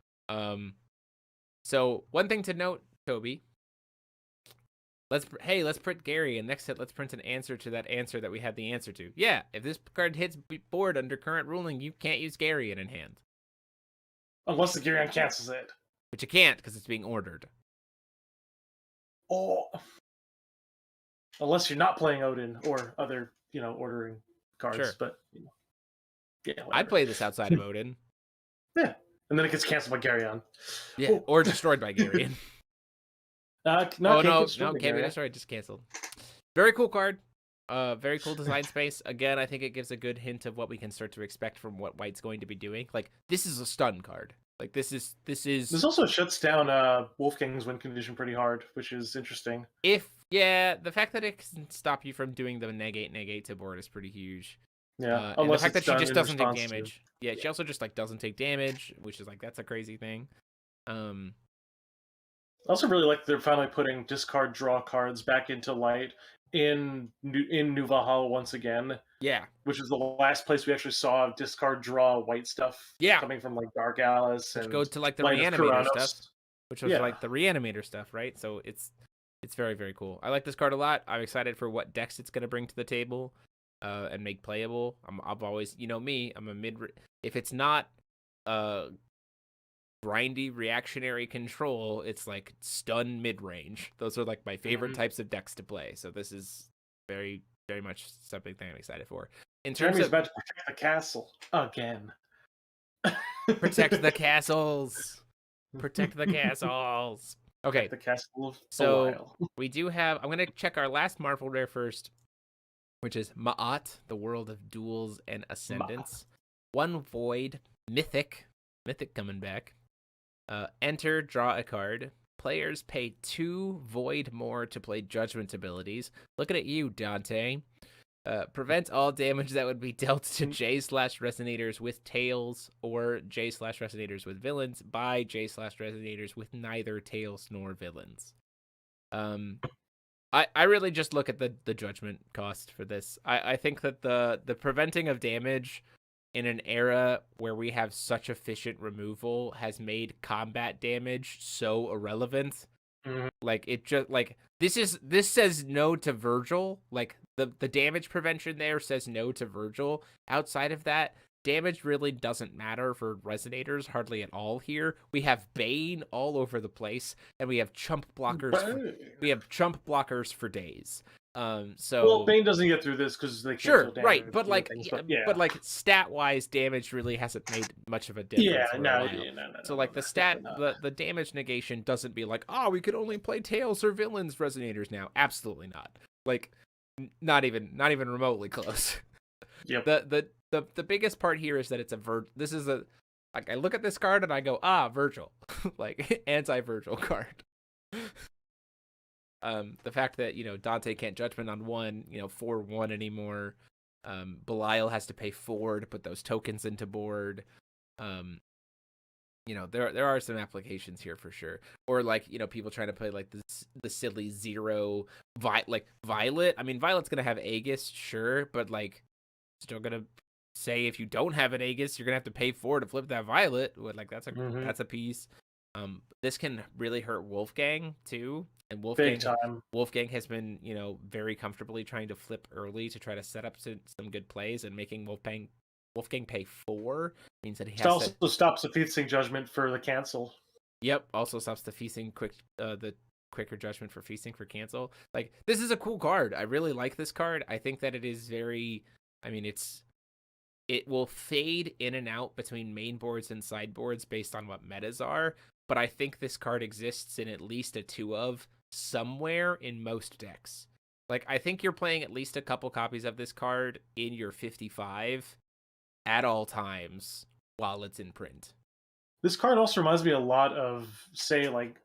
A: So one thing to note, Toby. Let's print Gary, and next hit, let's print an answer to that answer that we had the answer to. Yeah, if this card hits board under current ruling, you can't use Gary in hand.
B: Unless the Garyon cancels it.
A: But you can't, because it's being ordered.
B: Oh. Unless you're not playing Odin or other, ordering cards.
A: Sure.
B: But, yeah, whatever.
A: I'd play this outside of Odin.
B: Yeah. And then it gets canceled by Garyon.
A: Yeah, or destroyed by Garyon.
B: No,
A: can't be destroyed, just canceled. Very cool card. Very cool design space. Again, I think it gives a good hint of what we can start to expect from what White's going to be doing. Like, this is a stun card. Like, this is.
B: This also shuts down Wolfgang's win condition pretty hard, which is interesting.
A: The fact that it can stop you from doing the negate to board is pretty huge.
B: Yeah,
A: and the fact that she just doesn't take damage. Yeah, she also just like doesn't take damage, which is like, that's a crazy thing.
B: I also really like they're finally putting discard draw cards back into light in New Valhalla once again.
A: Yeah,
B: which is the last place we actually saw discard draw white stuff.
A: Yeah,
B: coming from like Dark Alice and
A: go to like the Reanimator stuff, which was like the Reanimator stuff, right? So it's very, very cool. I like this card a lot. I'm excited for what decks it's going to bring to the table and make playable. I've always, me, I'm a mid. If it's not grindy reactionary control, it's like stun mid-range. Those are like my favorite types of decks to play. So this is very, very much something that I'm excited for. In terms
B: Jeremy's
A: of
B: about to protect the castle again.
A: Protect the castles. Protect the castles. Okay.
B: The castle of
A: so we do have. I'm gonna check our last Marvel Rare first, which is Ma'at, the World of Duels and Ascendants. 1 void, mythic coming back. Enter, draw a card. Players pay 2 void more to play judgment abilities. Looking at you, Dante. Prevent all damage that would be dealt to J/resonators with tails or J/resonators with villains by J/resonators with neither tails nor villains. I really just look at the judgment cost for this. I think that the preventing of damage in an era where we have such efficient removal has made combat damage so irrelevant. Like, it just like this says no to Virgil. Like, the damage prevention there says no to Virgil. Outside of that, damage really doesn't matter for resonators hardly at all here. We have Bane all over the place, and we have chump blockers. We have chump blockers for days. So
B: Bane doesn't get through this because they can't
A: sure,
B: deal
A: right,
B: damage
A: but
B: to the
A: like,
B: things.
A: yeah,
B: But yeah,
A: but like stat-wise, damage really hasn't made much of a
B: yeah,
A: difference for a
B: no,
A: while.
B: yeah, no,
A: So
B: no,
A: like the stat,
B: definitely not.
A: the damage negation doesn't be like, oh, we could only play tails or villains resonators now. Absolutely not. Like, not even remotely close.
B: Yep.
A: The biggest part here is that it's this is a, like, I look at this card and I go, ah, Virgil, like anti-Virgil card. The fact that, you know, Dante can't judgment on 1, you know, 4/1 anymore. Belial has to pay 4 to put those tokens into board. You know, there are some applications here for sure. Or like, you know, people trying to play like the silly 0 like Violet. I mean, Violet's gonna have Aegis, sure, but like still gonna say if you don't have an Aegis, you're gonna have to pay 4 to flip that Violet. Like that's a piece. This can really hurt Wolfgang too, and
B: Big time.
A: Wolfgang has been, you know, very comfortably trying to flip early to try to set up some good plays, and making Wolfgang pay 4 means that he
B: It
A: has
B: also
A: to.
B: stops the Feasing judgment for the cancel.
A: Yep, also stops the feasting the quicker judgment for feasting for cancel. Like, this is a cool card. I really like this card. I think that it is very, I mean, it will fade in and out between main boards and sideboards based on what metas are, but I think this card exists in at least a 2 of somewhere in most decks. Like, I think you're playing at least a couple copies of this card in your 55 at all times while it's in print.
B: This card also reminds me a lot of, say, like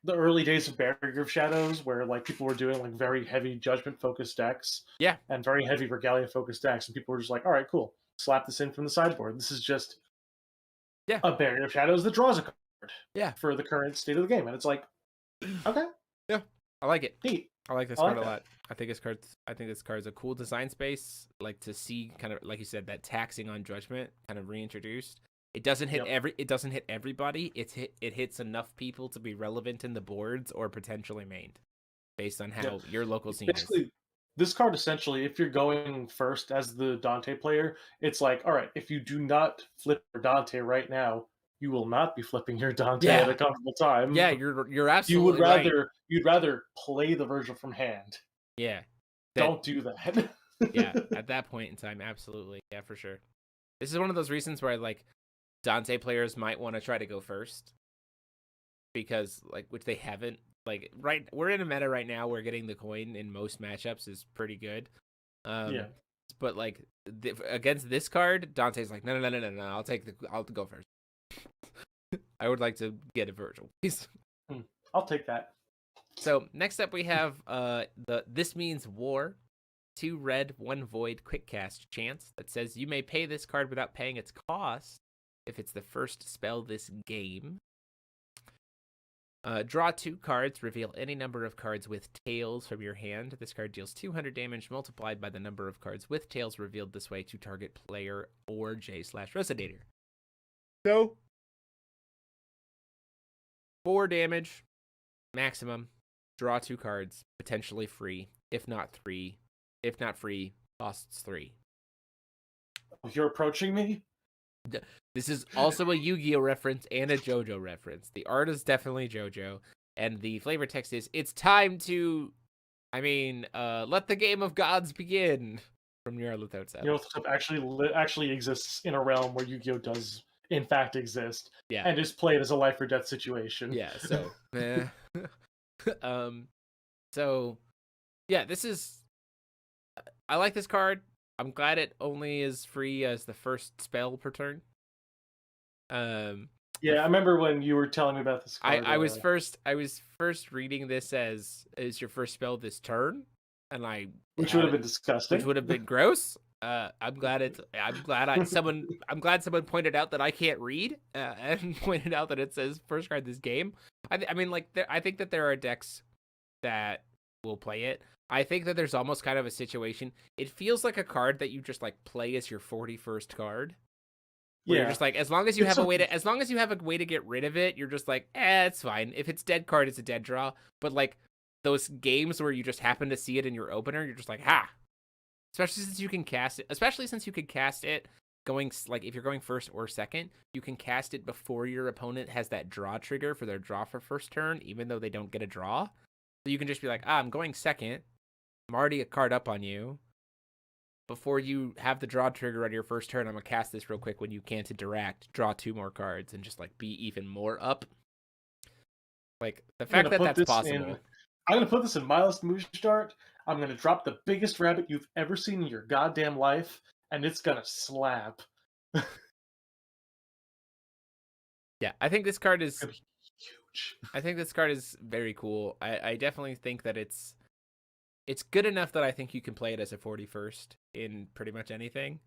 B: the early days of Barrier of Shadows, where like people were doing like very heavy judgment focused decks,
A: Yeah,
B: and very heavy Regalia focused decks, and people were just like, all right, cool, slap this in from the sideboard. This is just
A: yeah,
B: a Barrier of Shadows that draws a card
A: yeah.
B: for the current state of the game, and it's like, okay,
A: Yeah, I like it.
B: neat.
A: I like this
B: I
A: card
B: like
A: a
B: that.
A: lot. I think this card's a cool design space. Like, to see kind of, like you said, that taxing on judgment kind of reintroduced. It doesn't hit
B: Yep.
A: it doesn't hit everybody. It hits enough people to be relevant in the boards or potentially mained, based on how your local scene is.
B: Basically, this card essentially, if you're going first as the Dante player, it's like, all right, if you do not flip your Dante right now, you will not be flipping your Dante at
A: Yeah.
B: a comfortable time.
A: Yeah, you're
B: You would
A: absolutely right.
B: you'd rather play the Virgil from hand.
A: Yeah.
B: Don't do that.
A: Yeah, at that point in time, absolutely. Yeah, for sure. This is one of those reasons where, like, Dante players might want to try to go first, because, like, which they haven't. Like, right, we're in a meta right now where getting the coin in most matchups is pretty good.
B: Yeah.
A: But like against this card, Dante's like, no, I'll go first. I would like to get a Virgil, please.
B: I'll take that.
A: So next up we have This Means War. 2 red, 1 void, quick cast chance that says you may pay this card without paying its cost if it's the first spell this game. Draw 2 cards, reveal any number of cards with tails from your hand. This card deals 200 damage multiplied by the number of cards with tails revealed this way to target player or J/Resonator. So, 4 damage maximum. Draw 2 cards, potentially free. If not free, costs 3.
B: You're approaching me?
A: This is also a Yu-Gi-Oh reference and a JoJo reference. The art is definitely JoJo, and the flavor text is, it's time to, let the game of gods begin, from Nyarlathotep.
B: Nyarlathotep actually exists in a realm where Yu-Gi-Oh does in fact exist,
A: Yeah.
B: and is played as a life or death situation.
A: Yeah, so so yeah, this is, I like this card. I'm glad it only is free as the first spell per turn.
B: Yeah, I remember when you were telling me about this card.
A: I was first reading this as your first spell this turn, and
B: which would have been disgusting.
A: Which would have been gross. I'm glad someone pointed out that I can't read, and pointed out that it says first card this game. I think that there are decks that will play it. I think that there's almost kind of a situation. It feels like a card that you just like play as your 41st card. Where you're just like, as long as you have a way to get rid of it, you're just like, it's fine. If it's dead card, it's a dead draw. But like those games where you just happen to see it in your opener, you're just like, ha. Especially since you can cast it going, like, if you're going first or second, you can cast it before your opponent has that draw trigger for their draw for first turn, even though they don't get a draw. So you can just be like, I'm going second. I'm already a card up on you. Before you have the draw trigger on your first turn, I'm gonna cast this real quick when you can't interact, draw 2 more cards, and just like be even more up. Like the fact that that's possible.
B: I'm gonna put this in Miles Mushstart. I'm gonna drop the biggest rabbit you've ever seen in your goddamn life, and it's gonna slap.
A: Yeah, I think this card is
B: Huge.
A: I think this card is very cool. I definitely think that it's good enough that I think you can play it as a 41st in pretty much anything,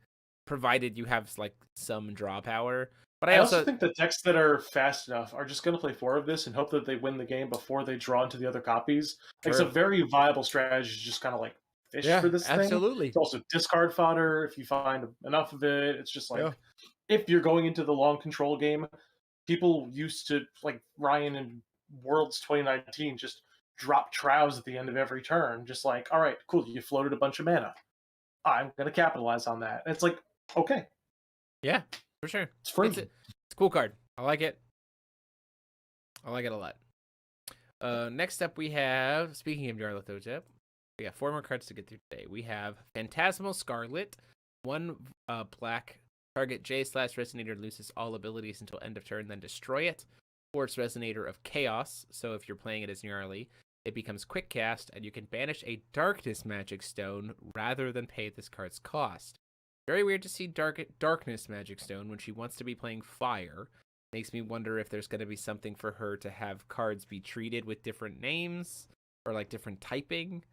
A: provided you have like some draw power. But
B: I also think the decks that are fast enough are just going to play 4 of this and hope that they win the game before they draw into the other copies. Like, it's a very viable strategy, just kind of like fish for this thing.
A: Absolutely.
B: It's also discard fodder if you find enough of it. It's just like, if you're going into the long control game, people used to, like Ryan in Worlds 2019, just drop Trows at the end of every turn. Just like, all right, cool, you floated a bunch of mana. I'm going to capitalize on that. And it's like, okay.
A: Yeah, for sure.
B: It's free.
A: It's a cool card. I like it. I like it a lot. Next up we have, speaking of Nyarlathotep, we got 4 more cards to get through today. We have Phantasmal Scarlet, 1 black. Target J/Resonator loses all abilities until end of turn, then destroy it. Or it's Resonator of Chaos, so if you're playing it as Gnarly, it becomes quick cast, and you can banish a Darkness Magic Stone rather than pay this card's cost. Very weird to see Darkness Magic Stone when she wants to be playing Fire. Makes me wonder if there's going to be something for her to have cards be treated with different names, or like different typing.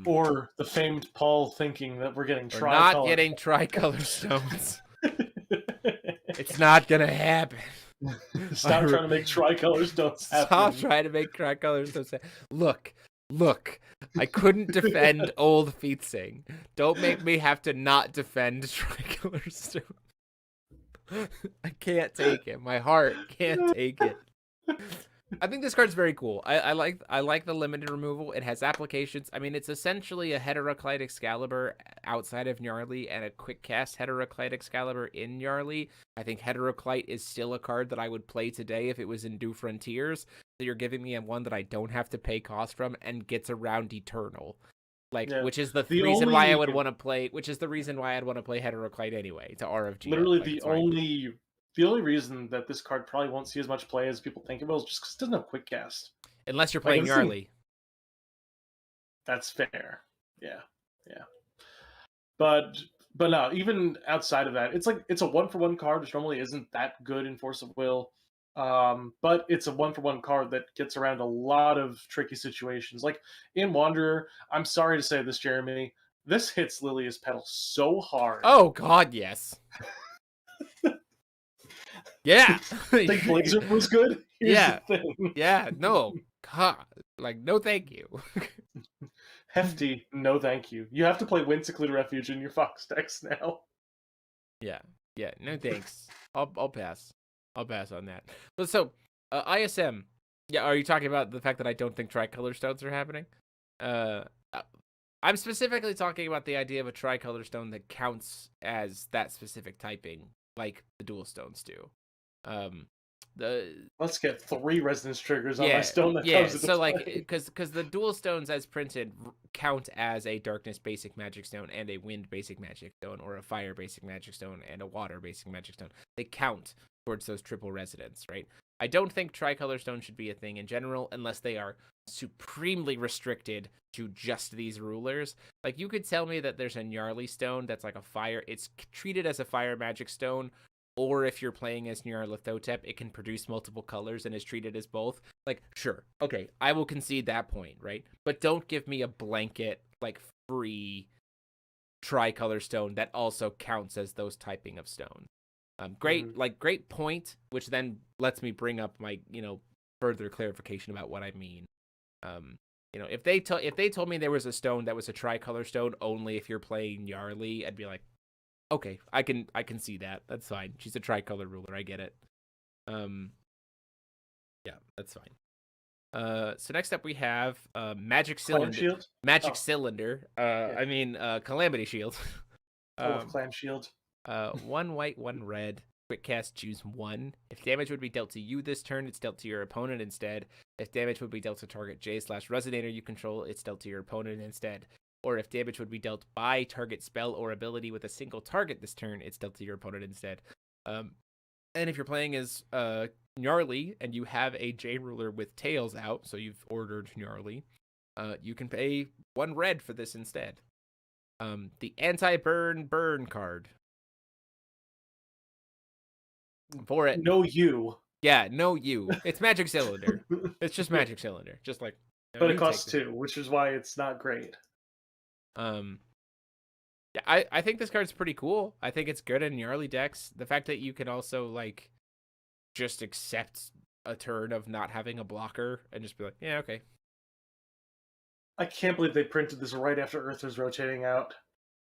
B: Or the famed Paul thinking that we're getting tricolor.
A: Not getting tricolor stones. It's not gonna happen.
B: Stop trying to make tricolor stones happen.
A: Stop trying to make tricolor stones happen. Look. I couldn't defend old Feasing. Don't make me have to not defend tricolor stone. I can't take it. My heart can't take it. I think this card's very cool. I like the limited removal. It has applications. I mean, it's essentially a Heteroclite Excalibur outside of Gnarly and a quick cast Heteroclite Excalibur in Gnarly. I think Heteroclite is still a card that I would play today if it was in New Frontiers. So you're giving me one that I don't have to pay cost from and gets around Eternal. Which is the reason why I would want to play. Which is the reason why I'd want to play Heteroclite anyway to RFG.
B: Literally, the only reason that this card probably won't see as much play as people think it will is just because it doesn't have quick cast.
A: Unless you're playing Gnarly.
B: That's fair. Yeah. But no, even outside of that, it's a 1-for-1 card, which normally isn't that good in Force of Will. But it's a 1-for-1 card that gets around a lot of tricky situations. Like in Wanderer, I'm sorry to say this, Jeremy, this hits Lilia's Petal so hard.
A: Oh God, yes. Yeah.
B: Think Blazer was good?
A: Yeah. Yeah, no. God. Like, no thank you.
B: Hefty, no thank you. You have to play Whimsically Refuge in your Fox decks now.
A: Yeah, no thanks. I'll pass. I'll pass on that. But so, ISM. Yeah, are you talking about the fact that I don't think tricolor stones are happening? I'm specifically talking about the idea of a tricolor stone that counts as that specific typing, like the dual stones do.
B: Let's get 3 resonance triggers on my stone that comes into
A: so
B: play.
A: like because the dual stones as printed count as a darkness basic magic stone and a wind basic magic stone, or a fire basic magic stone and a water basic magic stone. They count towards those triple resonance, right? I don't think tricolor stone should be a thing in general unless they are supremely restricted to just these rulers. Like, you could tell me that there's a Gnarly stone that's like a fire, it's treated as a fire magic stone, or if you're playing as Nyarlathotep, it can produce multiple colors and is treated as both. Like, sure, okay, I will concede that point, right? But don't give me a blanket, like, free tricolor stone that also counts as those typing of stones. Great point, which then lets me bring up my, further clarification about what I mean. If they told me there was a stone that was a tricolor stone only if you're playing Gnarly, I'd be like, okay, I can see that. That's fine. She's a tricolor ruler. I get it. Yeah, that's fine. So next up we have Magic Cylinder.
B: Shield?
A: Cylinder. Calamity Shield.
B: Clan Shield.
A: 1 white, 1 red. Quick cast, choose 1. If damage would be dealt to you this turn, it's dealt to your opponent instead. If damage would be dealt to target J/Resonator you control, it's dealt to your opponent instead. or if damage would be dealt by target spell or ability with a single target this turn, it's dealt to your opponent instead. And if you're playing as Gnarly and you have a J Ruler with tails out, so you've ordered Gnarly, you can pay 1 red for this instead. The anti-burn card. For it.
B: No you.
A: Yeah, no you. It's Magic Cylinder. It's just Magic Cylinder. Just like
B: but it costs 2, which is why it's not great.
A: Yeah, I think this card's pretty cool. I think it's good in Gnarly decks. The fact that you can also like just accept a turn of not having a blocker and just be like, yeah, okay.
B: I can't believe they printed this right after Earth was rotating out.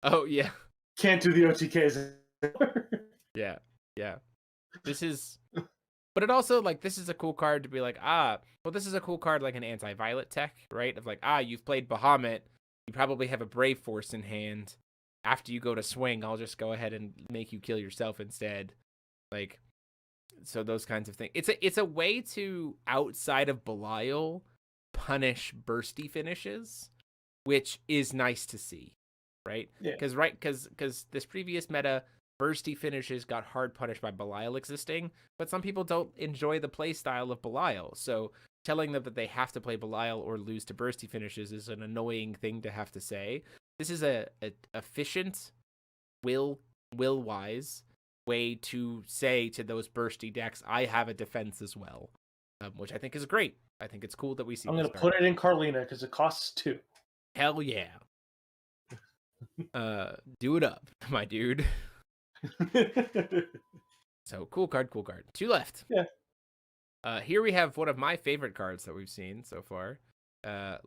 A: Oh yeah.
B: Can't do the OTKs anymore.
A: Yeah. This is but it also like this is a cool card to be like, well, this is a cool card like an anti-violet tech, right? Of like, you've played Bahamut, you probably have a Brave Force in hand. After you go to swing, I'll just go ahead and make you kill yourself instead. Like, so those kinds of things. It's a way to, outside of Belial, punish bursty finishes, which is nice to see, right?
B: Yeah.
A: Because this previous meta, bursty finishes got hard punished by Belial existing, but some people don't enjoy the play style of Belial, so telling them that they have to play Belial or lose to bursty finishes is an annoying thing to have to say. This is a efficient, will-wise way to say to those bursty decks, I have a defense as well, which I think is great. I think it's cool that we see.
B: I'm going to put it in Carlina because it costs 2.
A: Hell yeah. Do it up, my dude. So cool card. 2 left.
B: Yeah.
A: Here we have one of my favorite cards that we've seen so far.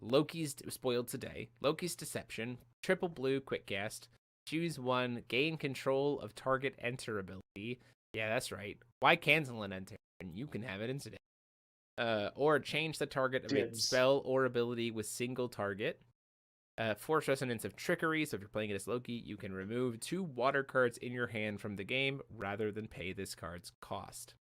A: Loki's spoiled today. Loki's Deception, 3 blue, quick cast. Choose 1, gain control of target enter ability. Yeah, that's right. Why cancel an enter? And you can have it instead. Or change the target of a spell or ability with single target. Force Resonance of Trickery. So if you're playing it as Loki, you can remove 2 water cards in your hand from the game rather than pay this card's cost.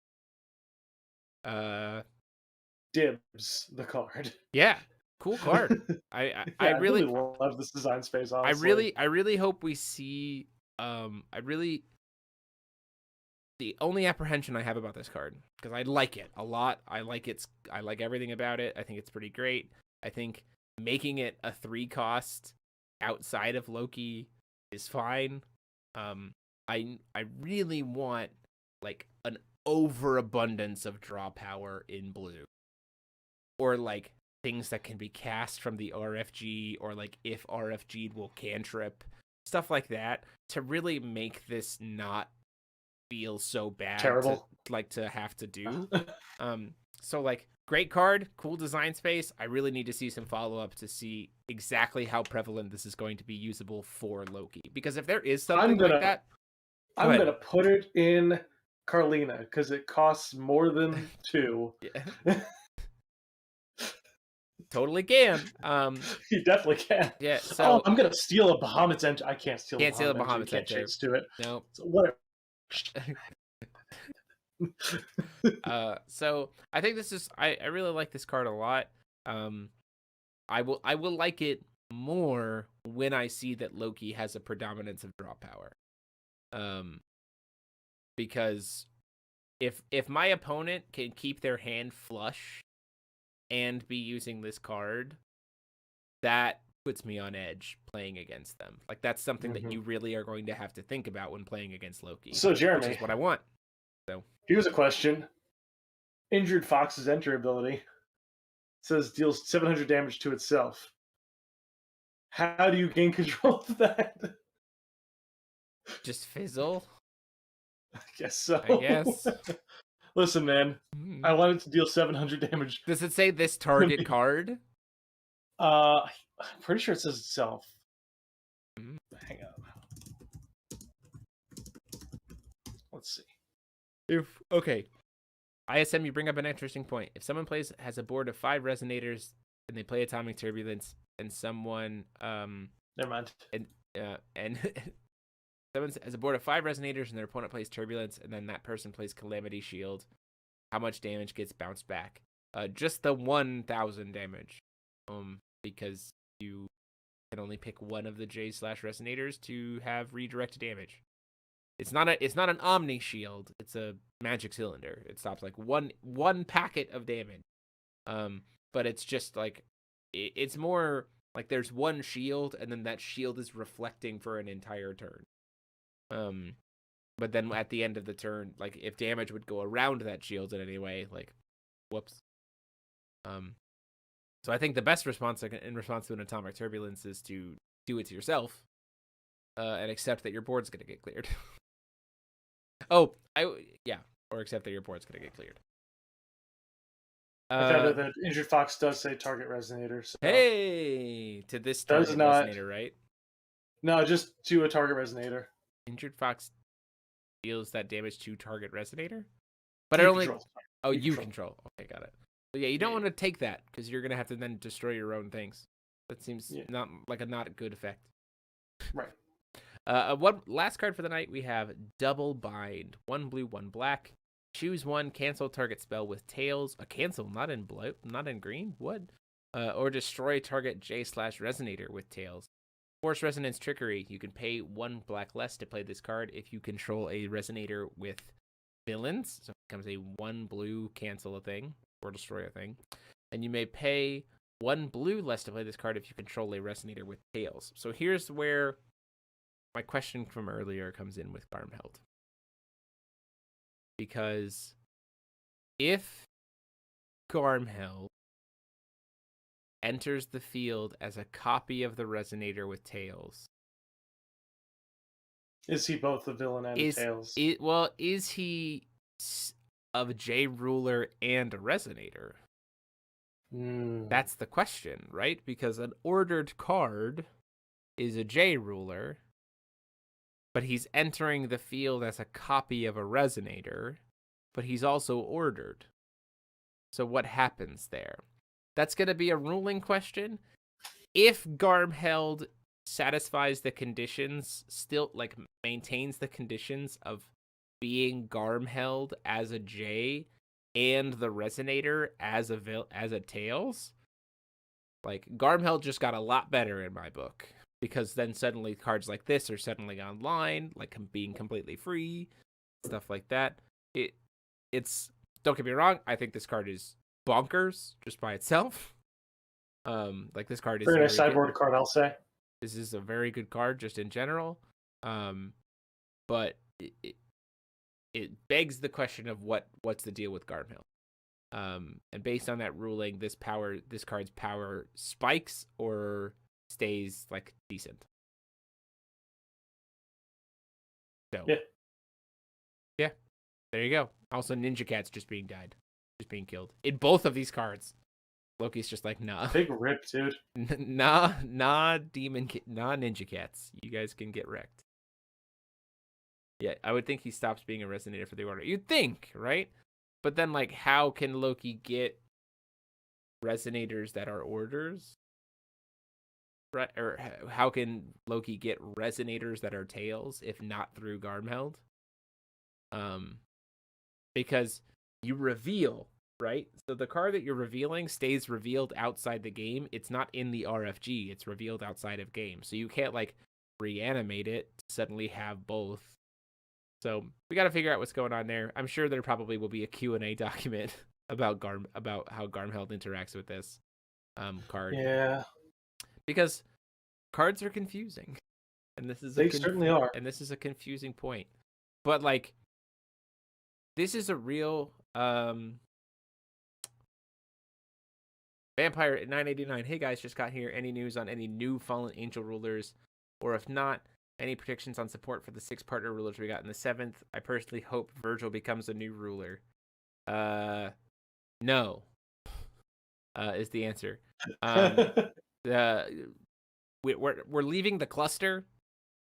B: Dibs the card.
A: Yeah, cool card. I really
B: love this design space. Honestly,
A: I really hope we see. The only apprehension I have about this card, because I like it a lot. I like everything about it. I think it's pretty great. I think making it a 3 cost outside of Loki is fine. I really want like an overabundance of draw power in blue, or like things that can be cast from the RFG, or like if RFG'd will cantrip, stuff like that, to really make this not feel so bad,
B: terrible,
A: to have to do. So like, great card, cool design space. I really need to see some follow-up to see exactly how prevalent this is going to be usable for Loki, because if there is something like that,
B: I'm gonna put it in Carlina because it costs more than 2.
A: Yeah. Totally can.
B: You definitely can.
A: Yeah. So
B: I'm gonna steal a Bahamut's entry. I can't steal.
A: Can't steal a Bahamut's entry.
B: Can't do it.
A: No.
B: So whatever.
A: So I think this is. I really like this card a lot. I will like it more when I see that Loki has a predominance of draw power. Because if my opponent can keep their hand flush and be using this card, that puts me on edge playing against them. Like, that's something that you really are going to have to think about when playing against Loki.
B: So Jeremy,
A: which is what I want. So
B: here's a question: Injured Fox's enter ability says deals 700 damage to itself. How do you gain control of that?
A: Just fizzle?
B: I guess so.
A: I guess.
B: Listen, man, I wanted to deal 700 damage.
A: Does it say this target card?
B: I'm pretty sure it says itself. Hang on. Let's see.
A: Okay. ISM, you bring up an interesting point. If someone has a board of 5 resonators and they play Atomic Turbulence, and someone
B: never mind.
A: And someone has a board of 5 resonators and their opponent plays Turbulence, and then that person plays Calamity Shield, how much damage gets bounced back? Just the 1,000 damage. Because can only pick one of the J/Resonators to have redirect damage. It's not an Omni Shield. It's a magic cylinder. It stops like one packet of damage. But it's just like it's more like there's one shield, and then that shield is reflecting for an entire turn. But then at the end of the turn, like if damage would go around that shield in any way, like whoops. So I think the best response in response to an Atomic Turbulence is to do it to yourself, and accept that your board's gonna get cleared. Or accept that your board's gonna get cleared.
B: I found out that Injured Fox does say target resonator. So.
A: Hey, to this target resonator, right?
B: No, just to a target resonator.
A: Injured Fox deals that damage to target resonator, but it only.
B: Control.
A: Oh, you control. Okay, got it. So yeah, you don't want to take that because you're gonna have to then destroy your own things. That seems not like a not good effect.
B: Right.
A: One last card for the night, we have Double Bind. 1 blue, 1 black. Choose one, cancel target spell with tails. A cancel, not in blue, not in green. What? Or destroy target J/Resonator with tails. Force Resonance Trickery. You can pay 1 black less to play this card if you control a resonator with villains. So it becomes a 1 blue, cancel a thing or destroy a thing. And you may pay 1 blue less to play this card if you control a resonator with tails. So here's where my question from earlier comes in with Garm Held. Because if Garm Held enters the field as a copy of the resonator with tails,
B: is he both the villain and tails?
A: Is he of J ruler and a resonator? That's the question, right? Because an ordered card is a J ruler, but he's entering the field as a copy of a resonator, but he's also ordered. So what happens there? That's going to be a ruling question. If Garm Held satisfies the conditions, still like maintains the conditions of being Garm Held as a J and the resonator as a tails, like Garm Held just got a lot better in my book. Because then suddenly cards like this are suddenly online, like being completely free, stuff like that. It's don't get me wrong, I think this card is bonkers just by itself. Like this card is
B: very nice sideboard card, I'll say.
A: This is a very good card just in general. But it begs the question of what's the deal with Garm Held. And based on that ruling, this card's power spikes or stays like decent. So yeah, there you go. Also, Ninja Cat's just being killed in both of these cards. Loki's just like, nah.
B: Big rip, dude.
A: nah, Ninja Cats. You guys can get wrecked. Yeah, I would think he stops being a resonator for the order. You'd think, right? But then, like, how can Loki get resonators that are orders? Right? Or how can Loki get resonators that are tails if not through Garm Held? Because you reveal, right? So the card that you're revealing stays revealed outside the game. It's not in the RFG. It's revealed outside of game. So you can't like reanimate it to suddenly have both. So we got to figure out what's going on there. I'm sure there probably will be a Q&A document about how Garm Held interacts with this card.
B: Yeah.
A: Because cards are confusing. And this is
B: they certainly are.
A: And this is a confusing point. But like this is a real Vampire at 989. Hey guys, just got here. Any news on any new Fallen Angel rulers? Or if not, any predictions on support for the 6 partner rulers we got in the 7th? I personally hope Virgil becomes a new ruler. No. Is the answer. We're leaving the cluster.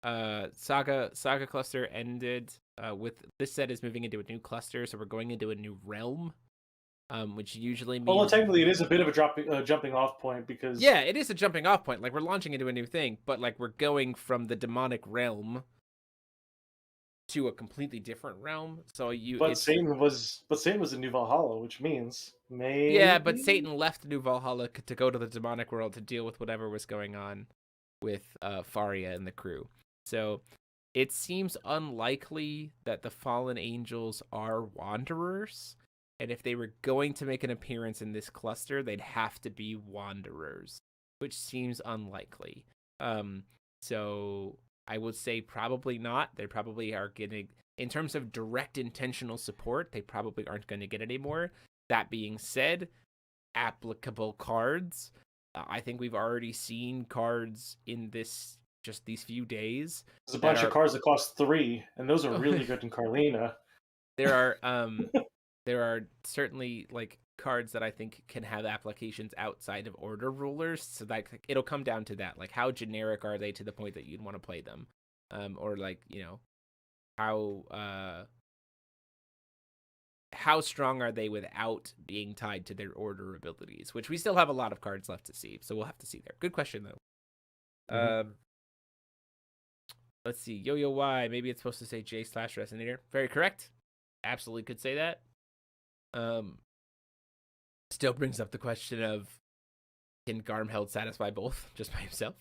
A: Saga cluster ended. With this set is moving into a new cluster, so we're going into a new realm. Which usually means...
B: Well, technically, it is a bit of a jumping off point because...
A: Yeah, it is a jumping off point. Like, we're launching into a new thing, but, like, we're going from the demonic realm to a completely different realm. So
B: But Satan was in New Valhalla, which means maybe...
A: Yeah, but Satan left New Valhalla to go to the demonic world to deal with whatever was going on. with Faria and the crew. So it seems unlikely that the fallen angels are wanderers, and if they were going to make an appearance in this cluster, they'd have to be wanderers, which seems unlikely. So I would say probably not. They probably are getting, in terms of direct intentional support, they probably aren't going to get any more. That being said, applicable cards. I think we've already seen cards in just these few days.
B: There's a bunch of cards that cost 3, and those are really good in Carlina.
A: There are certainly like cards that I think can have applications outside of order rulers, so that it'll come down to that, like how generic are they to the point that you'd want to play them, or like, you know, how strong are they without being tied to their order abilities, which we still have a lot of cards left to see, so we'll have to see there. Good question though. Let's see, Yo-Yo Y, maybe it's supposed to say J/Resonator. Very correct. Absolutely could say that. Still brings up the question of, can Garm Held satisfy both just by himself?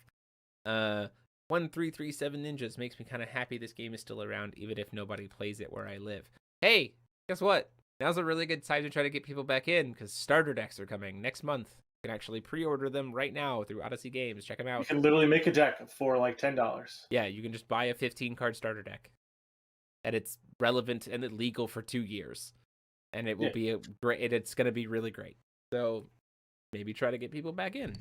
A: 1337 Ninjas makes me kind of happy this game is still around, even if nobody plays it where I live. Hey, guess what? Now's a really good time to try to get people back in, because starter decks are coming next month. You can actually pre-order them right now through Odyssey Games. Check them out.
B: You can literally make a deck for like $10.
A: Yeah, you can just buy a 15-card starter deck, and it's relevant and illegal for 2 years, and it will be great. It's going to be really great. So maybe try to get people back in.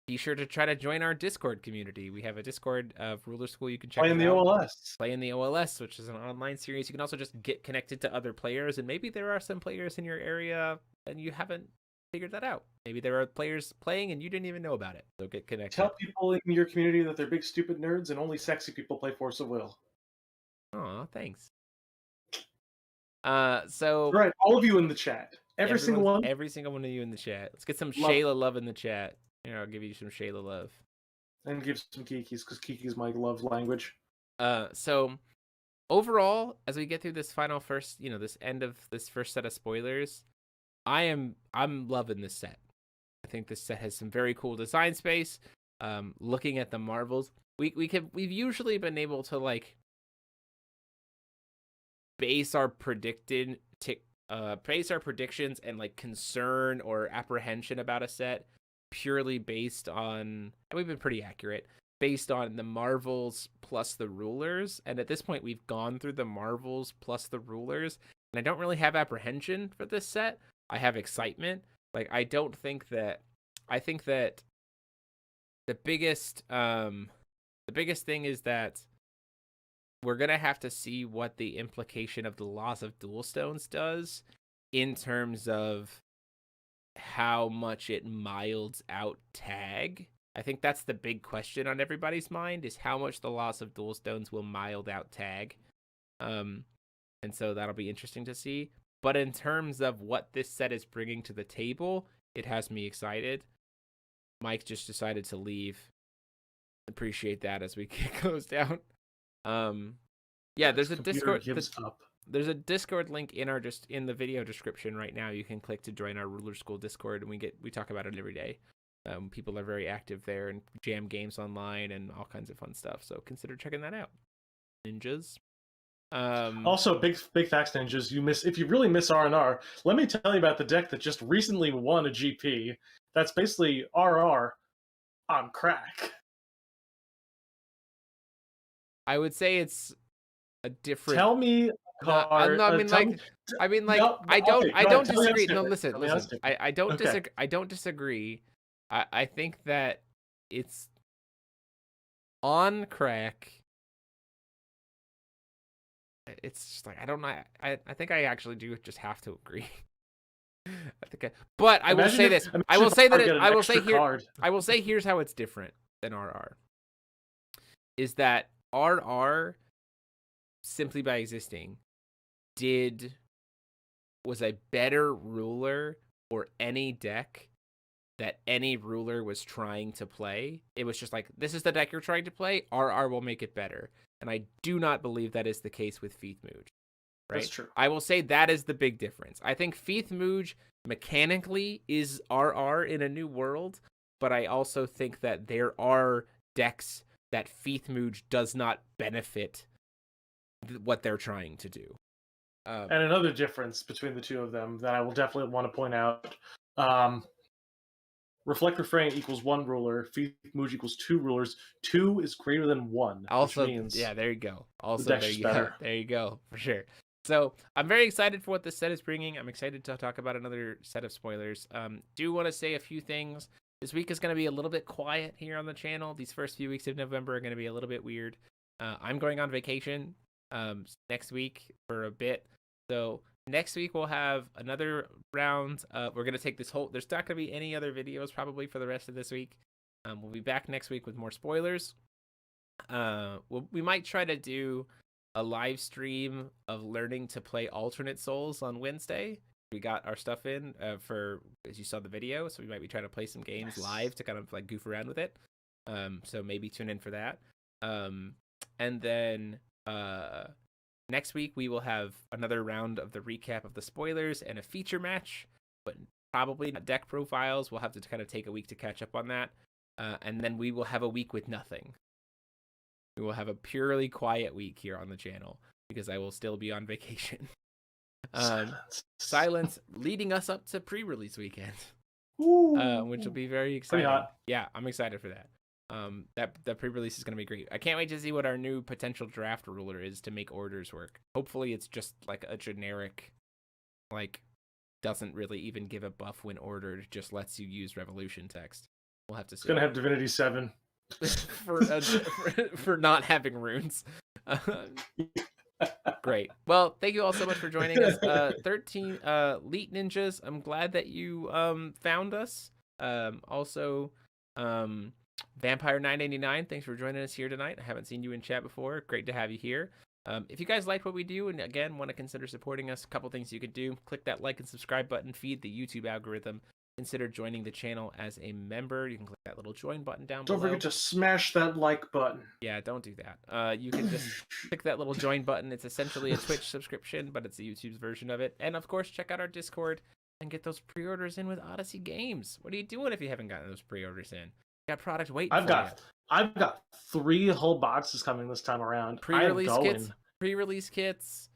A: Be sure to try to join our Discord community. We have a Discord of Ruler School. You can check
B: Play in the
A: out.
B: OLS.
A: Play in the OLS, which is an online series. You can also just get connected to other players, and maybe there are some players in your area and you haven't figured that out. Maybe there are players playing and you didn't even know about it. So get connected.
B: Tell people in your community that they're big stupid nerds and only sexy people play Force of Will.
A: Aw, thanks. So
B: right, all of you in the chat. Every single one of
A: you in the chat. Let's get some Shayla love in the chat. Here, I'll give you some Shayla love.
B: And give some Kiki's, because Kiki's my love language.
A: So overall, as we get through this this end of this first set of spoilers, I'm loving this set. I think this set has some very cool design space. Looking at the marvels, we've usually been able to like base our predictions and like concern or apprehension about a set purely based on, and we've been pretty accurate, based on the marvels plus the rulers. And at this point, we've gone through the marvels plus the rulers, and I don't really have apprehension for this set. I have excitement. Like, I think that the biggest thing is that we're gonna have to see what the implication of the loss of dual stones does in terms of how much it milds out tag. I think that's the big question on everybody's mind, is how much the loss of dual stones will mild out tag. And so that'll be interesting to see. But in terms of what this set is bringing to the table, it has me excited. Mike just decided to leave. Appreciate that as we goes down. Yeah, there's a Discord. There's a Discord link in the video description right now. You can click to join our Ruler School Discord, and we talk about it every day. People are very active there and jam games online and all kinds of fun stuff. So consider checking that out. Ninjas.
B: Also, big facts, ninjas. If you really miss R&R, let me tell you about the deck that just recently won a GP. That's basically RR on crack.
A: I would say it's a different.
B: Tell me.
A: I don't disagree. No, listen. I don't disagree. I don't disagree. I think that it's on crack. It's just like, I don't know. I think I actually do just have to agree. But I will say this. I will say here's how it's different than RR. Is that RR, simply by existing, was a better ruler for any deck that any ruler was trying to play. It was just like, this is the deck you're trying to play, RR will make it better. And I do not believe that is the case with Feasing. Right?
B: That's true.
A: I will say that is the big difference. I think Feasing mechanically is RR in a new world, but I also think that there are decks that Feathmooge does not benefit what they're trying to do.
B: And another difference between the two of them that I will definitely want to point out. Reflect Refrain equals 1 ruler. Feathmooge equals 2 rulers. 2 is greater than 1,
A: Also,
B: which means
A: yeah, there you go. Also,
B: deck's
A: there
B: just
A: you go.
B: better.
A: There you go, for sure. So I'm very excited for what this set is bringing. I'm excited to talk about another set of spoilers. Do want to say a few things. This week is going to be a little bit quiet here on the channel. These first few weeks of November are going to be a little bit weird. I'm going on vacation next week for a bit. So next week we'll have another round. We're going to take this whole... There's not going to be any other videos probably for the rest of this week. We'll be back next week with more spoilers. We might try to do a live stream of learning to play alternate souls on Wednesday. We got our stuff in for, as you saw the video, so we might be trying to play some games live to kind of like goof around with it. So maybe tune in for that. And then next week we will have another round of the recap of the spoilers and a feature match, but probably not deck profiles. We'll have to kind of take a week to catch up on that. And then we will have a week with nothing. We will have a purely quiet week here on the channel because I will still be on vacation. Silence leading us up to pre-release weekend, which will be very exciting. Yeah, I'm excited for that. That pre-release is going to be great. I can't wait to see what our new potential draft ruler is to make orders work. Hopefully it's just like a generic, like doesn't really even give a buff when ordered, just lets you use Revolution text. We'll have to see.
B: It's going to have Divinity 7.
A: for not having runes. Great. Well, thank you all so much for joining us. 13 Elite Ninjas, I'm glad that you found us. Also Vampire 989, thanks for joining us here tonight. I haven't seen you in chat before. Great to have you here. If you guys like what we do and again want to consider supporting us, a couple things you could do: click that like and subscribe button, feed the YouTube algorithm. Consider joining the channel as a member. You can click that little join button down below.
B: Don't forget to smash that like button.
A: Yeah, don't do that. You can just click that little join button. It's essentially a Twitch subscription, but it's the YouTube's version of it. And of course, check out our Discord and get those pre-orders in with Odyssey Games. What are you doing if you haven't gotten those pre-orders in? You got product waiting for you.
B: I've got 3 whole boxes coming this time around.
A: Pre-release kits,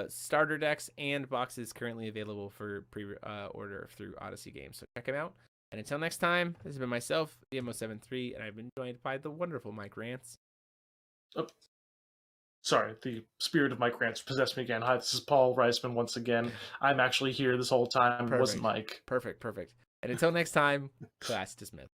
A: starter decks, and boxes currently available for pre-order through Odyssey Games. So check them out. And until next time, this has been myself, the MO73, and I've been joined by the wonderful Mike Rants.
B: Oh, sorry, the spirit of Mike Rants possessed me again. Hi, this is Paul Reisman once again. I'm actually here this whole time. It wasn't Mike.
A: Perfect. And until next time, class dismissed.